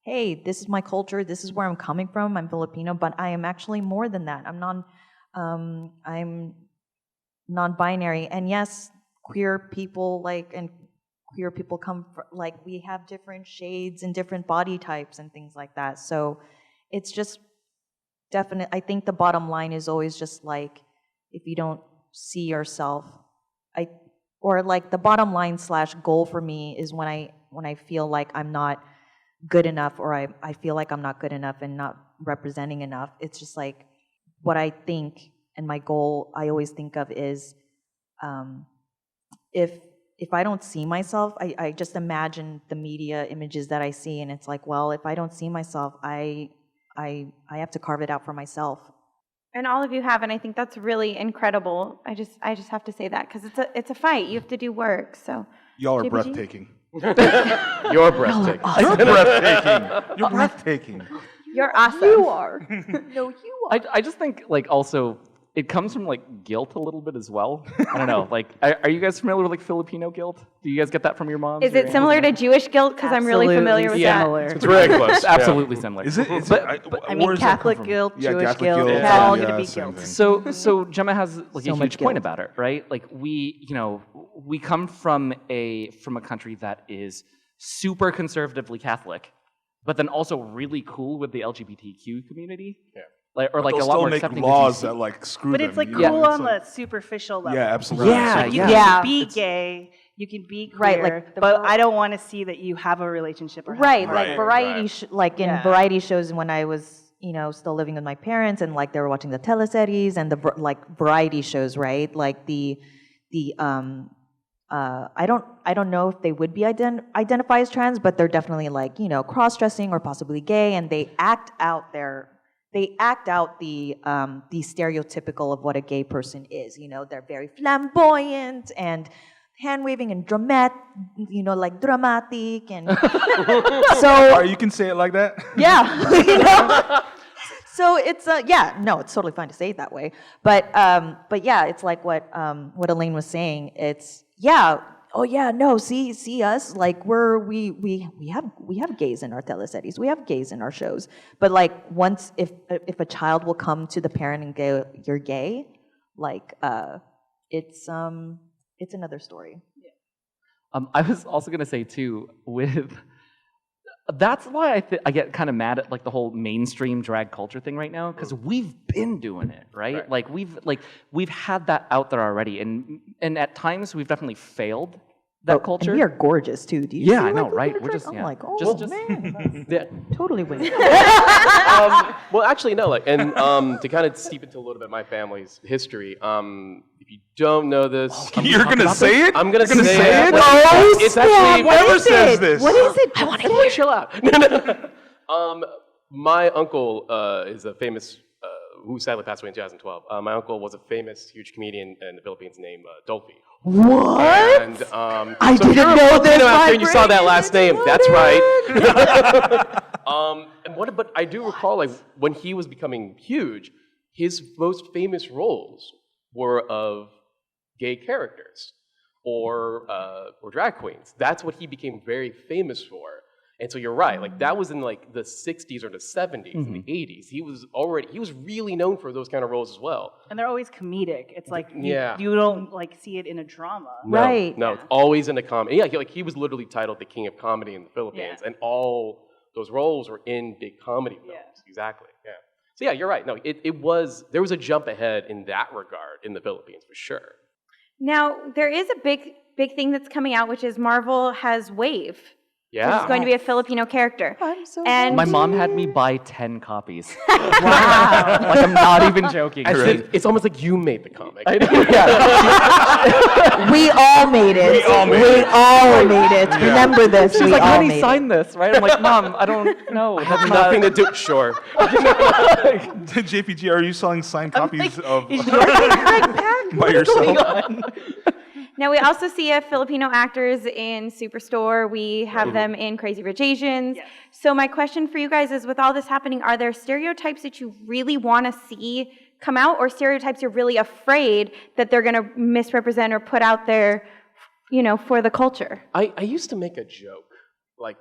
hey, this is my culture. This is where I'm coming from. I'm Filipino, but I am actually more than that. I'm non-binary, and yes, queer people come from, we have different shades and different body types and things like that. So it's just definite. I think the bottom line is always just if you don't see yourself, the bottom line / goal for me is when I feel like I'm not good enough, or I feel like I'm not good enough and not representing enough. It's just what I think, and my goal I always think of is if I don't see myself, I just imagine the media images that I see, and it's well, if I don't see myself, I have to carve it out for myself. And all of you have, and I think that's really incredible. I just have to say that, because it's a fight. You have to do work. So y'all are JPG? breathtaking. You're breathtaking. You're breathtaking. You're breathtaking. You're awesome. You are. No, you are. I just think also it comes from guilt a little bit as well. I don't know. Are you guys familiar with Filipino guilt? Do you guys get that from your moms? Is it similar to Jewish guilt? Because I'm really familiar with similar. that. It's very close. It's absolutely similar. Is it? I mean, Catholic guilt, Jewish guilt, guilt, all yeah, going to be same guilt. thing. So Gemma has a much huge point guilt. about it, right? We come from a country that is super conservatively Catholic, but then also really cool with the LGBTQ community. Yeah. They'll a lot still more make accepting. laws that screw But them. it's you know? cool It's on the superficial level. yeah, absolutely. Yeah, You yeah. can be gay, you can be queer, Right, but I don't want to see that you have a relationship or have Right, a Right, variety, right. in Yeah. variety shows when I was, still living with my parents, and they were watching the teleseries and the variety shows, right? I don't know if they would be identify as trans, but they're definitely cross-dressing or possibly gay, and they act out the stereotypical of what a gay person is. They're very flamboyant and hand waving and dramatic, dramatic, and so You can say it like that. yeah, So it's it's totally fine to say it that way. But yeah, it's like what Elaine was saying. It's see us, like we have gays in our teleseries, we have gays in our shows. But like once if a child will come to the parent and go, "You're gay," like it's another story. I was also gonna say too, that's why I get kind of mad at like the whole mainstream drag culture thing right now, because we've been doing it, right? Like we've had that out there already, and at times we've definitely failed that culture. And we are gorgeous too. Do you see, I know, like, right? We're Just I'm like, oh just man, Yeah. totally winning. Well, actually, no. Like, and to kind of steep into a little bit my family's history. If you don't know this, You're gonna say it? I'm gonna You're say it. Oh, It's actually Whoever says this. What is it? I want to chill out. My uncle is a famous, who sadly passed away in 2012. My uncle was a famous, huge comedian in the Philippines named Dolphy. What? And, I so if didn't you're a know Filipino this. out there and you saw that last name, that's right. But I do recall, like, when he was becoming huge, his most famous roles were of gay characters or drag queens. That's what he became very famous for. And so you're right, like that was in like the 60s or the 70s and the 80s. He was really known for those kind of roles as well. And they're always comedic. It's like Yeah. you don't like see it in a drama. No, Right. No, it's always in the comedy. Yeah, he was literally titled the King of Comedy in the Philippines, Yeah. and all those roles were in big comedy films. Yeah. Exactly. Yeah. So yeah, you're right. No, there was a jump ahead in that regard in the Philippines for sure. Now, there is a big thing that's coming out, which is Marvel has Wave. Yeah. Which is going to be a Filipino character. I'm so And My mom had me buy 10 copies. Wow. Like, I'm not even joking. As if it's almost like you made the comic. We all made it. We all made it. Remember this. She's we like, all honey, made sign this, right? I'm like, Mom, I don't know. Has nothing to do. Sure. JPG, are you selling signed copies of Is yours a big pack? by What's yourself? going on? now we also see Filipino actors in Superstore. We have them in Crazy Rich Asians. Yes. So my question for you guys is, with all this happening, are there stereotypes that you really want to see come out, or stereotypes you're really afraid that they're going to misrepresent or put out there, for the culture? I used to make a joke like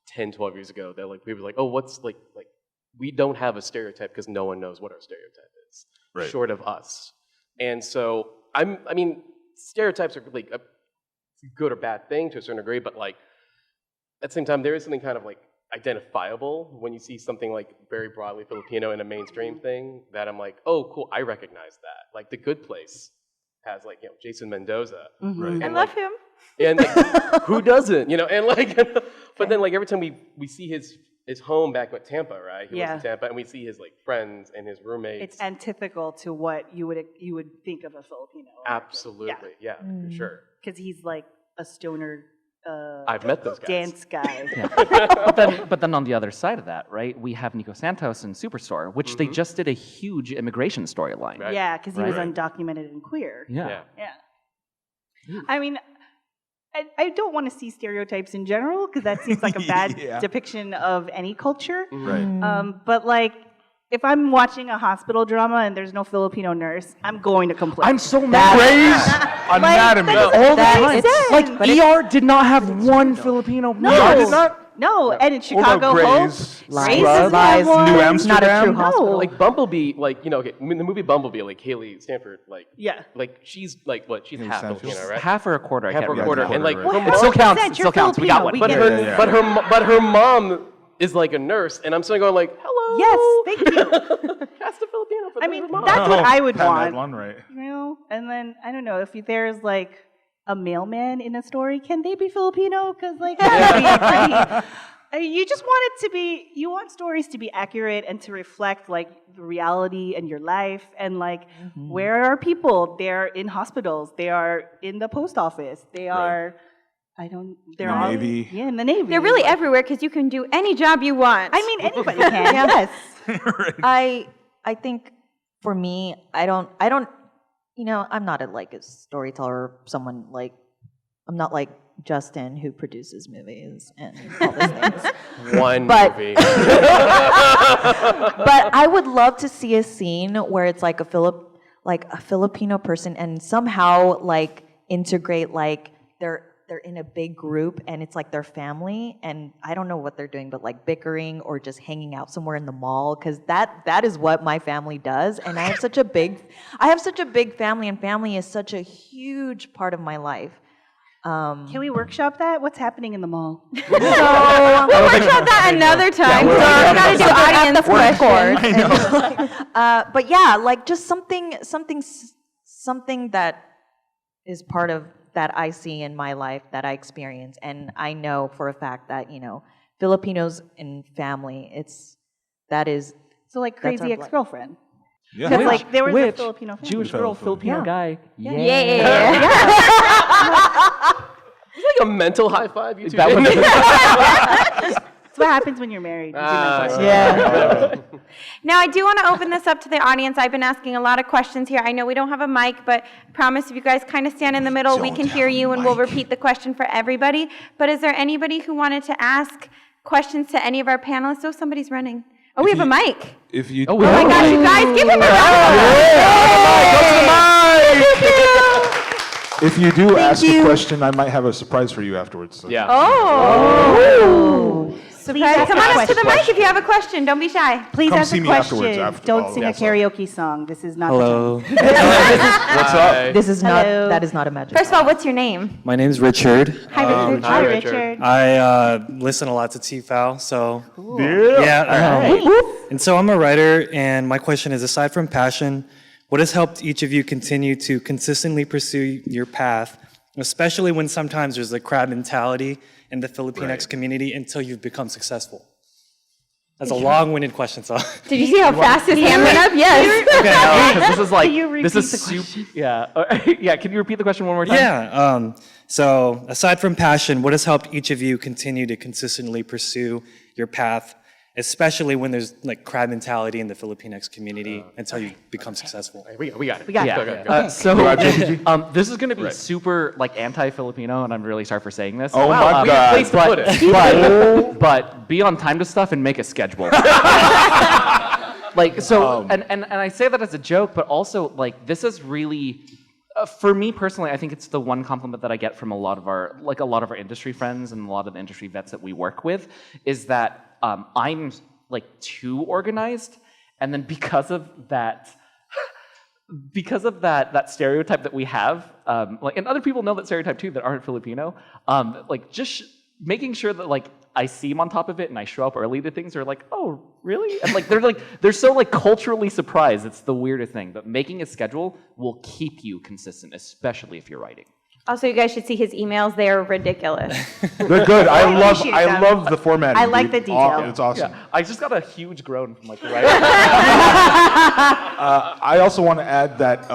10, 12 years ago that like people were like, oh, what's like we don't have a stereotype because no one knows what our stereotype is, short of us. And so I mean, stereotypes are like a good or bad thing to a certain degree, but like at the same time, there is something kind of like identifiable when you see something like very broadly Filipino in a mainstream thing that I'm like, oh, cool, I recognize that. Like The Good Place has like, Jason Mendoza. Right. I And, love like, him. And like, who doesn't, and like, but then like every time we see his home back at Tampa, right? He lives in Tampa, and we see his like friends and his roommates. It's antithetical to what you would think of a Filipino. Absolutely, yeah, for sure. Because he's like a stoner I've met those guys. dance guy. But then on the other side of that, right, we have Nico Santos in Superstore, which they just did a huge immigration storyline. Right. Yeah, because he was Right. undocumented and queer. Yeah. Yeah. I mean, I don't want to see stereotypes in general because that seems like a bad Yeah. depiction of any culture. Right. But like, if I'm watching a hospital drama and there's no Filipino nurse, I'm going to complain. I'm so mad. Praise anatomy. All the That time. makes sense. Like, But ER did not have one Filipino. No. I did not. No, and in What Chicago, about Hope, Grey's? Grey's Lies. is not one. New It's not a true Amsterdam? hospital. Like Bumblebee, like okay, I mean the movie Bumblebee, like Haley Stanford, like Yeah. like she's like what? She's half Stanfield. Filipino, right? Half or a quarter, I Half can't or a remember. quarter, and like Right. her Well, mom, It still counts. percent It you're still counts. We got one. Filipino. but We her get it. but her mom is like a nurse, and I'm sitting going like, hello. Yes, thank you. Cast a Filipino for I her mean, mom. that's what I would Pat want. had one, right? And then I don't know if there's like a mailman in a story, can they be Filipino? Because like that would be pretty. You just want it to be. You want stories to be accurate and to reflect like the reality and your life and like where are people? They're in hospitals. They are in the post office. They are. They're the all Navy. Yeah, in the Navy. They're really Like, everywhere because you can do any job you want. I mean, anybody can. Yes. I think for me, I don't, I'm not like a storyteller or someone like, I'm not like Justin, who produces movies and all these things. One But- movie. But I would love to see a scene where it's like a Filipino person and somehow like integrate like they're in a big group and it's like their family, and I don't know what they're doing, but like bickering or just hanging out somewhere in the mall, because that is what my family does. And I have such a big family, and family is such a huge part of my life. Can we workshop that? What's happening in the mall? So We'll workshop that another time. So we gotta do audience questions. but yeah, like just something that is part of that I see in my life, that I experience, and I know for a fact that Filipinos in family, So like That's our Crazy blood. Ex-Girlfriend. Yeah. Because like there was a Which Filipino family. Jewish girl, Filipino guy. Yeah. It's like a mental high five. You two That did. was- That's what happens when you're married. You do mental- Yeah. Now, I do want to open this up to the audience. I've been asking a lot of questions here. I know we don't have a mic, but promise if you guys kind of stand in the middle, we can hear you, and we'll repeat the question for everybody. But is there anybody who wanted to ask questions to any of our panelists? Oh, somebody's running. Oh, we have a mic. If you Oh my gosh, you guys, give him a round of applause. if you do ask a question, I might have a surprise for you afterwards. So. Yeah. Oh. Surprise Come on up to the question. mic if you have a question. Don't be shy. Please Come ask see a me afterwards question. after Don't all sing a of this. karaoke song. This is not Hello, What's up? This is not. Hello. That is not a magic. First of all, what's your name? my name's Richard. Hi, Richard. Hi, Richard. I listen a lot to TFAL, so and so I'm a writer, and my question is: aside from passion, what has helped each of you continue to consistently pursue your path, especially when sometimes there's a crab mentality in the Filipinx community until you've become successful? That's a long-winded question, so. Did you see how fast his hand went up? Yes. This is like Can you this is repeat the super. Yeah. Yeah. Can you repeat the question one more time? Yeah. So aside from passion, what has helped each of you continue to consistently pursue your path, especially when there's like crab mentality in the Filipinx community until you become successful? We got it. We got it. Go, go, go. This is going to be super like anti-Filipino, and I'm really sorry for saying this. Oh my Weird God. place to put it. But be on time to stuff and make a schedule. Like so, and I say that as a joke, but also like this is really. For me personally, I think it's the one compliment that I get from a lot of our industry friends and a lot of the industry vets that we work with, is that I'm like too organized, and then because of that stereotype that we have, like, and other people know that stereotype too that aren't Filipino, like just making sure that like I seem on top of it and I show up early to things, are like, oh, really? And like they're so like culturally surprised. It's the weirdest thing. But making a schedule will keep you consistent, especially if you're writing. Also, you guys should see his emails. They are ridiculous. They're good. I appreciate them. love the formatting. I like dude. the detail. It's awesome. Yeah, I just got a huge groan from like the writer. I also want to add that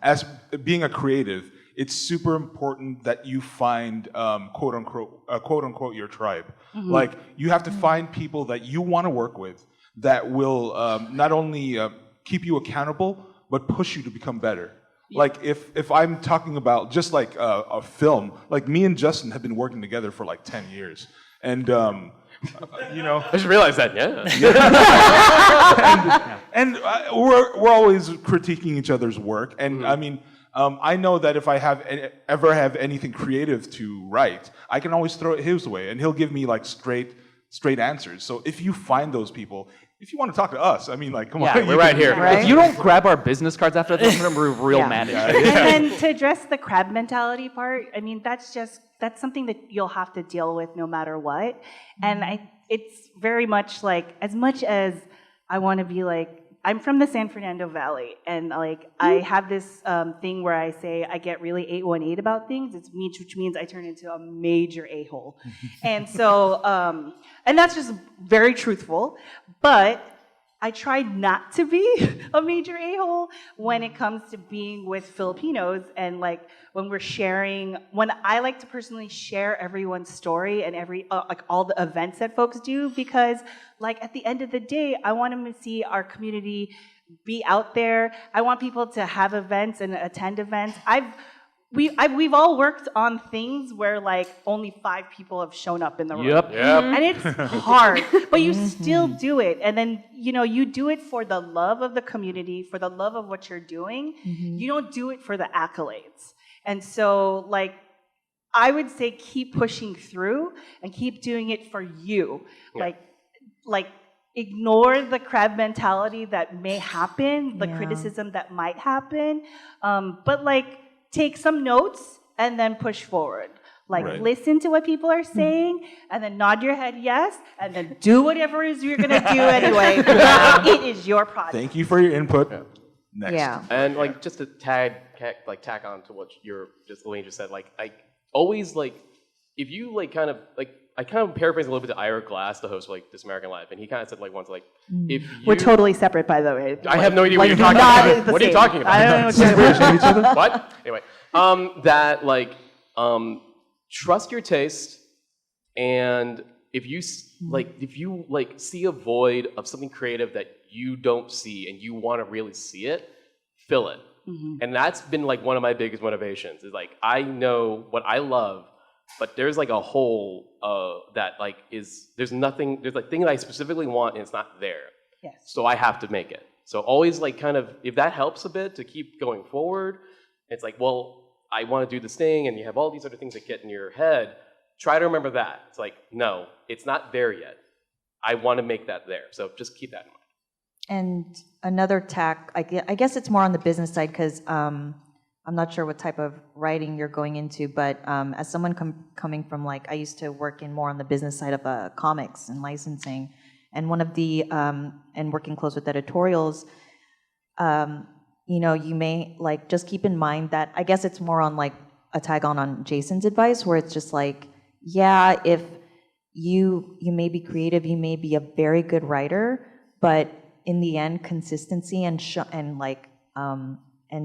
as being a creative, it's super important that you find quote unquote your tribe. Like you have to find people that you want to work with that will not only keep you accountable but push you to become better. Like if I'm talking about just like a film, like me and Justin have been working together for like 10 years, and you know. I just realized that. Yeah. And we're always critiquing each other's work, and I mean, I know that if I ever have anything creative to write, I can always throw it his way, and he'll give me like straight answers. So if you find those people, if you want to talk to us, I mean, like, come on, we're right here. Right? If you don't grab our business cards after this, we're real mad at you. And then to address the crab mentality part, I mean, that's something that you'll have to deal with no matter what. And it's very much like, as much as I want to be like, I'm from the San Fernando Valley, and like I have this thing where I say I get really 818 about things, which means I turn into a major a-hole. And so, and that's just very truthful, but I try not to be a major a-hole when it comes to being with Filipinos, and like when I like to personally share everyone's story and like all the events that folks do, because like at the end of the day, I want them to see our community be out there. I want people to have events and attend events. we've all worked on things where like only 5 people have shown up in the room. Yep. And it's hard, but you still do it. And then, you do it for the love of the community, for the love of what you're doing. You don't do it for the accolades. And so, like, I would say keep pushing through and keep doing it for you. Yeah. Like ignore the crab mentality that may happen, the criticism that might happen. But like, take some notes and then push forward. Like, listen to what people are saying, and then nod your head yes, and then do whatever it is you're gonna do anyway. It is your project. Thank you for your input. Next. Yeah. And like just to tack on to what Elaine just said, like I always like if you like kind of like I kind of paraphrase a little bit to Ira Glass, the host of like This American Life, and he kind of said like once like if you, We're totally separate, by the way. I have no idea what you're talking about. What are you talking about? I don't know what you're talking about. What? Anyway, that like trust your taste, and if you see a void of something creative that you don't see and you want to really see it, fill it. And that's been like one of my biggest motivations is like I know what I love, but there's like a hole that like there's a thing that I specifically want and it's not there. Yes. So I have to make it. So always like kind of if that helps a bit to keep going forward, it's like, well, I want to do this thing and you have all these other things that get in your head. Try to remember that. It's like, no, it's not there yet. I want to make that there. So just keep that in mind. And another tack, I guess it's more on the business side because I'm not sure what type of writing you're going into, but as someone coming from like, I used to work in more on the business side of comics and licensing, and one of the, and working close with editorials, you may like just keep in mind that, I guess it's more on like a tag on Jason's advice where it's just like, yeah, if you may be creative, you may be a very good writer, but in the end, consistency and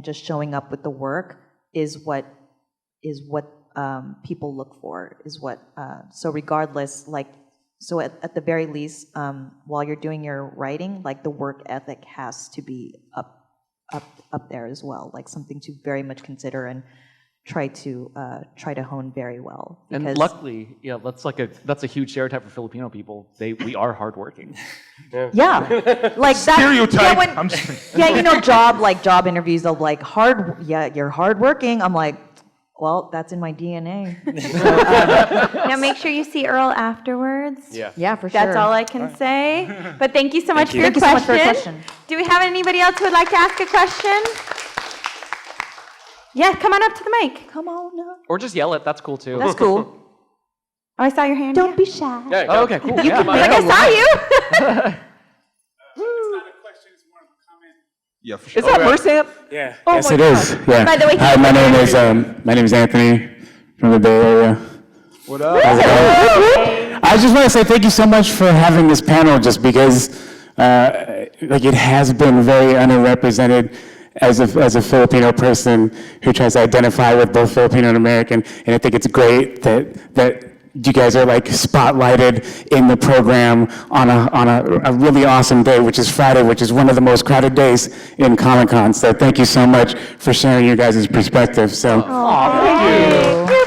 just showing up with the work is what people look for. So regardless, like so at the very least, while you're doing your writing, like the work ethic has to be up there as well. Like something to very much consider and try to hone very well. And luckily, that's a huge stereotype for Filipino people. We are hardworking. Yeah, like that stereotype. Job interviews. They'll like you're hardworking. I'm like, well, that's in my DNA. Now make sure you see Earl afterwards. Yeah, for sure. That's all I can say. But thank you so much for your Thank you so much for your question. Do we have anybody else who would like to ask a question? Yeah, come on up to the mic. Come on up. Or just yell it. That's cool too. That's cool. Oh, I saw your hand. Don't be shy. Yeah, Oh, okay, cool. You can, like I saw you. It's not a question, it's more of a comment. Yeah, for sure. Is that Versant? Yeah. Oh yes, my it is. Yeah. By the way, Hi, my name is Anthony from the Bay Area. What up? I just want to say thank you so much for having this panel, just because it has been very underrepresented as a Filipino person who tries to identify with both Filipino and American, and I think it's great that you guys are like spotlighted in the program on a really awesome day, which is Friday, which is one of the most crowded days in Comic-Con. So thank you so much for sharing your guys' perspective. So. Thank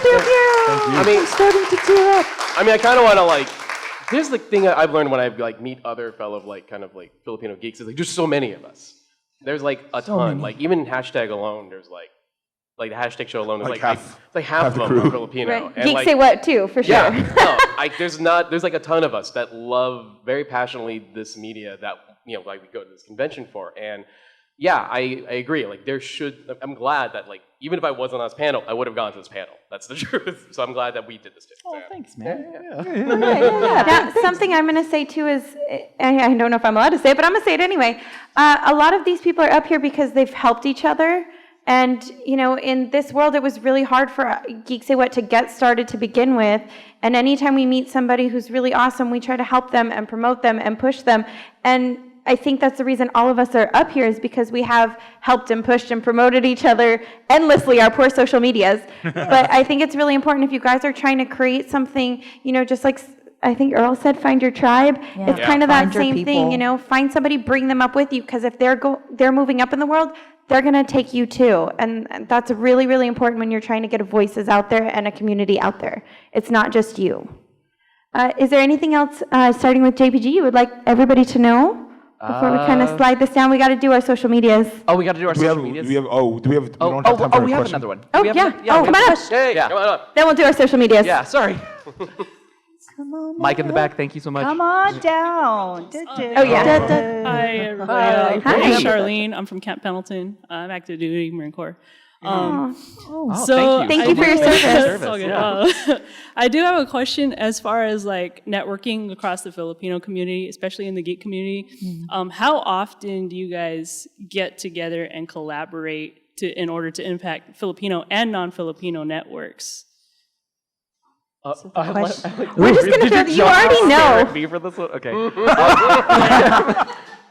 you. I mean, Starting to tear up. I mean, I kind of want to like. Here's the thing that I've learned when I like meet other fellow like kind of like Filipino geeks is like there's so many of us. There's like a ton. Like even hashtag alone, there's like the hashtag show alone is like half of them are Filipino. Right. And, Geeks like, say what too, for sure. Yeah. No, there's like a ton of us that love very passionately this media that like we go to this convention for. And yeah, I agree. Like I'm glad that like even if I wasn't on this panel, I would have gone to this panel. That's the truth. So I'm glad that we did this too. Oh, thanks, man. Now, something I'm going to say too is, I don't know if I'm allowed to say it, but I'm going to say it anyway. A lot of these people are up here because they've helped each other. And, in this world, it was really hard for Geeks Say What to get started to begin with. And anytime we meet somebody who's really awesome, we try to help them and promote them and push them. And I think that's the reason all of us are up here is because we have helped and pushed and promoted each other endlessly, our poor social medias. But I think it's really important if you guys are trying to create something, just like I think Earl said, find your tribe. Yeah. It's kind of that Find your same thing, people. you know, find somebody, bring them up with you, because if they're moving up in the world, they're going to take you too. And that's really, really important when you're trying to get voices out there and a community out there. It's not just you. Is there anything else, starting with JPG, you would like everybody to know? Before we kind of slide this down, we got to do our social medias. Oh, we got to do our social medias. We don't have time for we a have question. another one. Oh, We have yeah. another- Oh, we come have on a up. Hey, Yeah. come on up. Then we'll do our social medias. Yeah, sorry. Mike in the back, thank you so much. Come on down. Oh, yeah. Hi, everybody. Hi. I'm Charlene. I'm from Camp Pendleton. I'm active duty Marine Corps. Oh, So thank you for your service. It's all good. I do have a question as far as like networking across the Filipino community, especially in the geek community. How often do you guys get together and collaborate in order to impact Filipino and non-Filipino networks? We're just going to throw, you already know. Me for this one? Okay.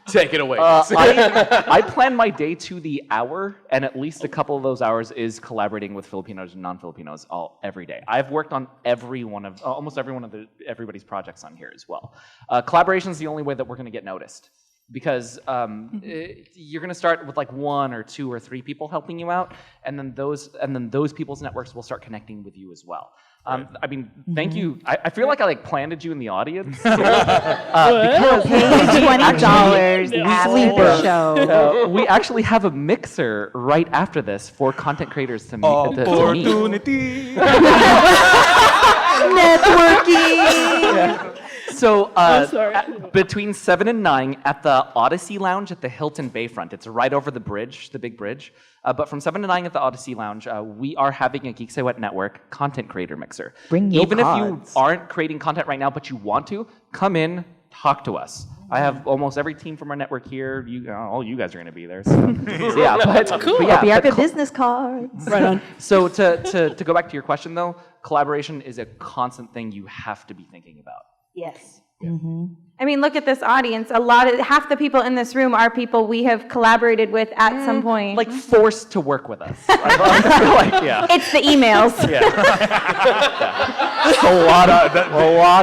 Take it away. I plan my day to the hour, and at least a couple of those hours is collaborating with Filipinos and non-Filipinos every day. I've worked on almost every one of everybody's projects on here as well. Collaboration is the only way that we're going to get noticed, because you're going to start with like 1 or 2 or 3 people helping you out, and then those people's networks will start connecting with you as well. I mean, thank you. I feel like I planted you in the audience. Because Pay $20 after the show. we actually have a mixer right after this for content creators to meet. Opportunity. Networking. So between 7 and 9 at the Odyssey Lounge at the Hilton Bayfront. It's right over the bridge, the big bridge. But from 7 to 9 at the Odyssey Lounge, we are having a Geek Say What Network content creator mixer. Bring your Even if you cards. aren't creating content right now, but you want to, come in, talk to us. I have almost every team from our network here. All you guys are going to be there. So yeah, but Cool. But yeah, I'll be but our business cards. Right on. So to go back to your question though, collaboration is a constant thing you have to be thinking about. Yes. I mean, look at this audience. Half the people in this room are people we have collaborated with at some point. Like forced to work with us. I feel like, yeah. It's the emails. A lot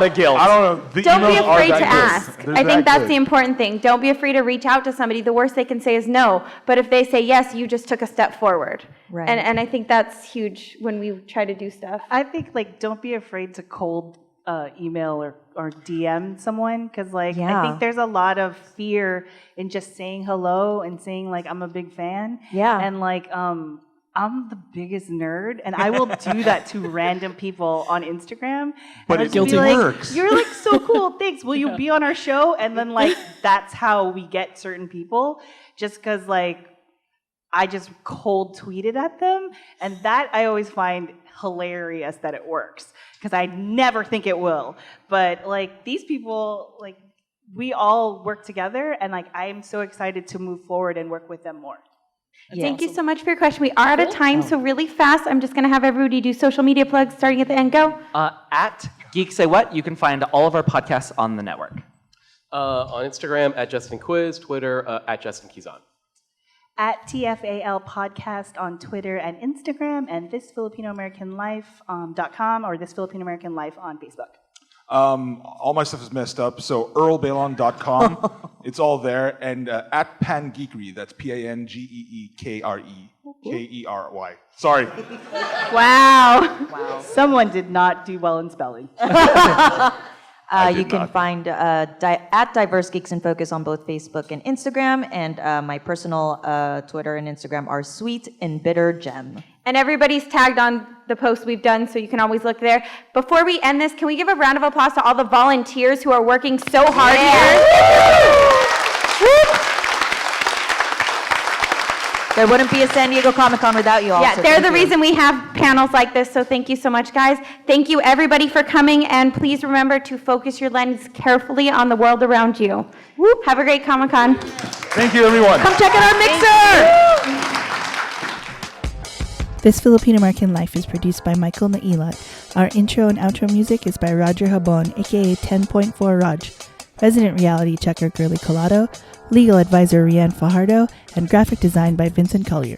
of guilt. I don't know. The Don't be emails are afraid that to good. ask. They're I think that that's good. the important thing. Don't be afraid to reach out to somebody. The worst they can say is no. But if they say yes, you just took a step forward. Right. And I think that's huge when we try to do stuff. I think don't be afraid to cold email or DM someone, because I think there's a lot of fear in just saying hello and saying I'm a big fan. Yeah. And I'm the biggest nerd, and I will do that to random people on Instagram. But and it I'll just be works. You're so cool. Thanks. Will you be on our show? And then that's how we get certain people, just because I just cold tweeted at them, and that I always find hilarious that it works, because I never think it will. But these people, we all work together, and I am so excited to move forward and work with them more. Thank you so much for your question. We are out of time, so really fast, I'm just going to have everybody do social media plugs starting at the end. Go. At Geek Say What, you can find all of our podcasts on the network. On Instagram at Justin Quiz, Twitter at Justin Kizan. At TFAL Podcast on Twitter and Instagram, and thisfilipinoamericanlife.com or thisfilipinoamericanlife on Facebook. All my stuff is messed up, so earlbalon.com. It's all there. And at Pangeekery, that's PANGEEKREKERY. Sorry. Wow. Someone did not do well in spelling. You can find at Diverse Geeks in Focus on both Facebook and Instagram, and my personal Twitter and Instagram are Sweet and Bitter Gem. And everybody's tagged on the posts we've done, so you can always look there. Before we end this, can we give a round of applause to all the volunteers who are working so hard here? There wouldn't be a San Diego Comic-Con without you all. Yeah, so they're thank the you. reason we have panels like this, so thank you so much, guys. Thank you, everybody, for coming, and please remember to focus your lens carefully on the world around you. Have a great Comic-Con. Thank you, everyone. Come check out our mixer! This Filipino American Life is produced by Michael Nailat. Our intro and outro music is by Roger Habon, aka 10.4 Raj. Resident reality checker Girly Colado, legal advisor Rianne Fajardo, and graphic design by Vincent Collyer.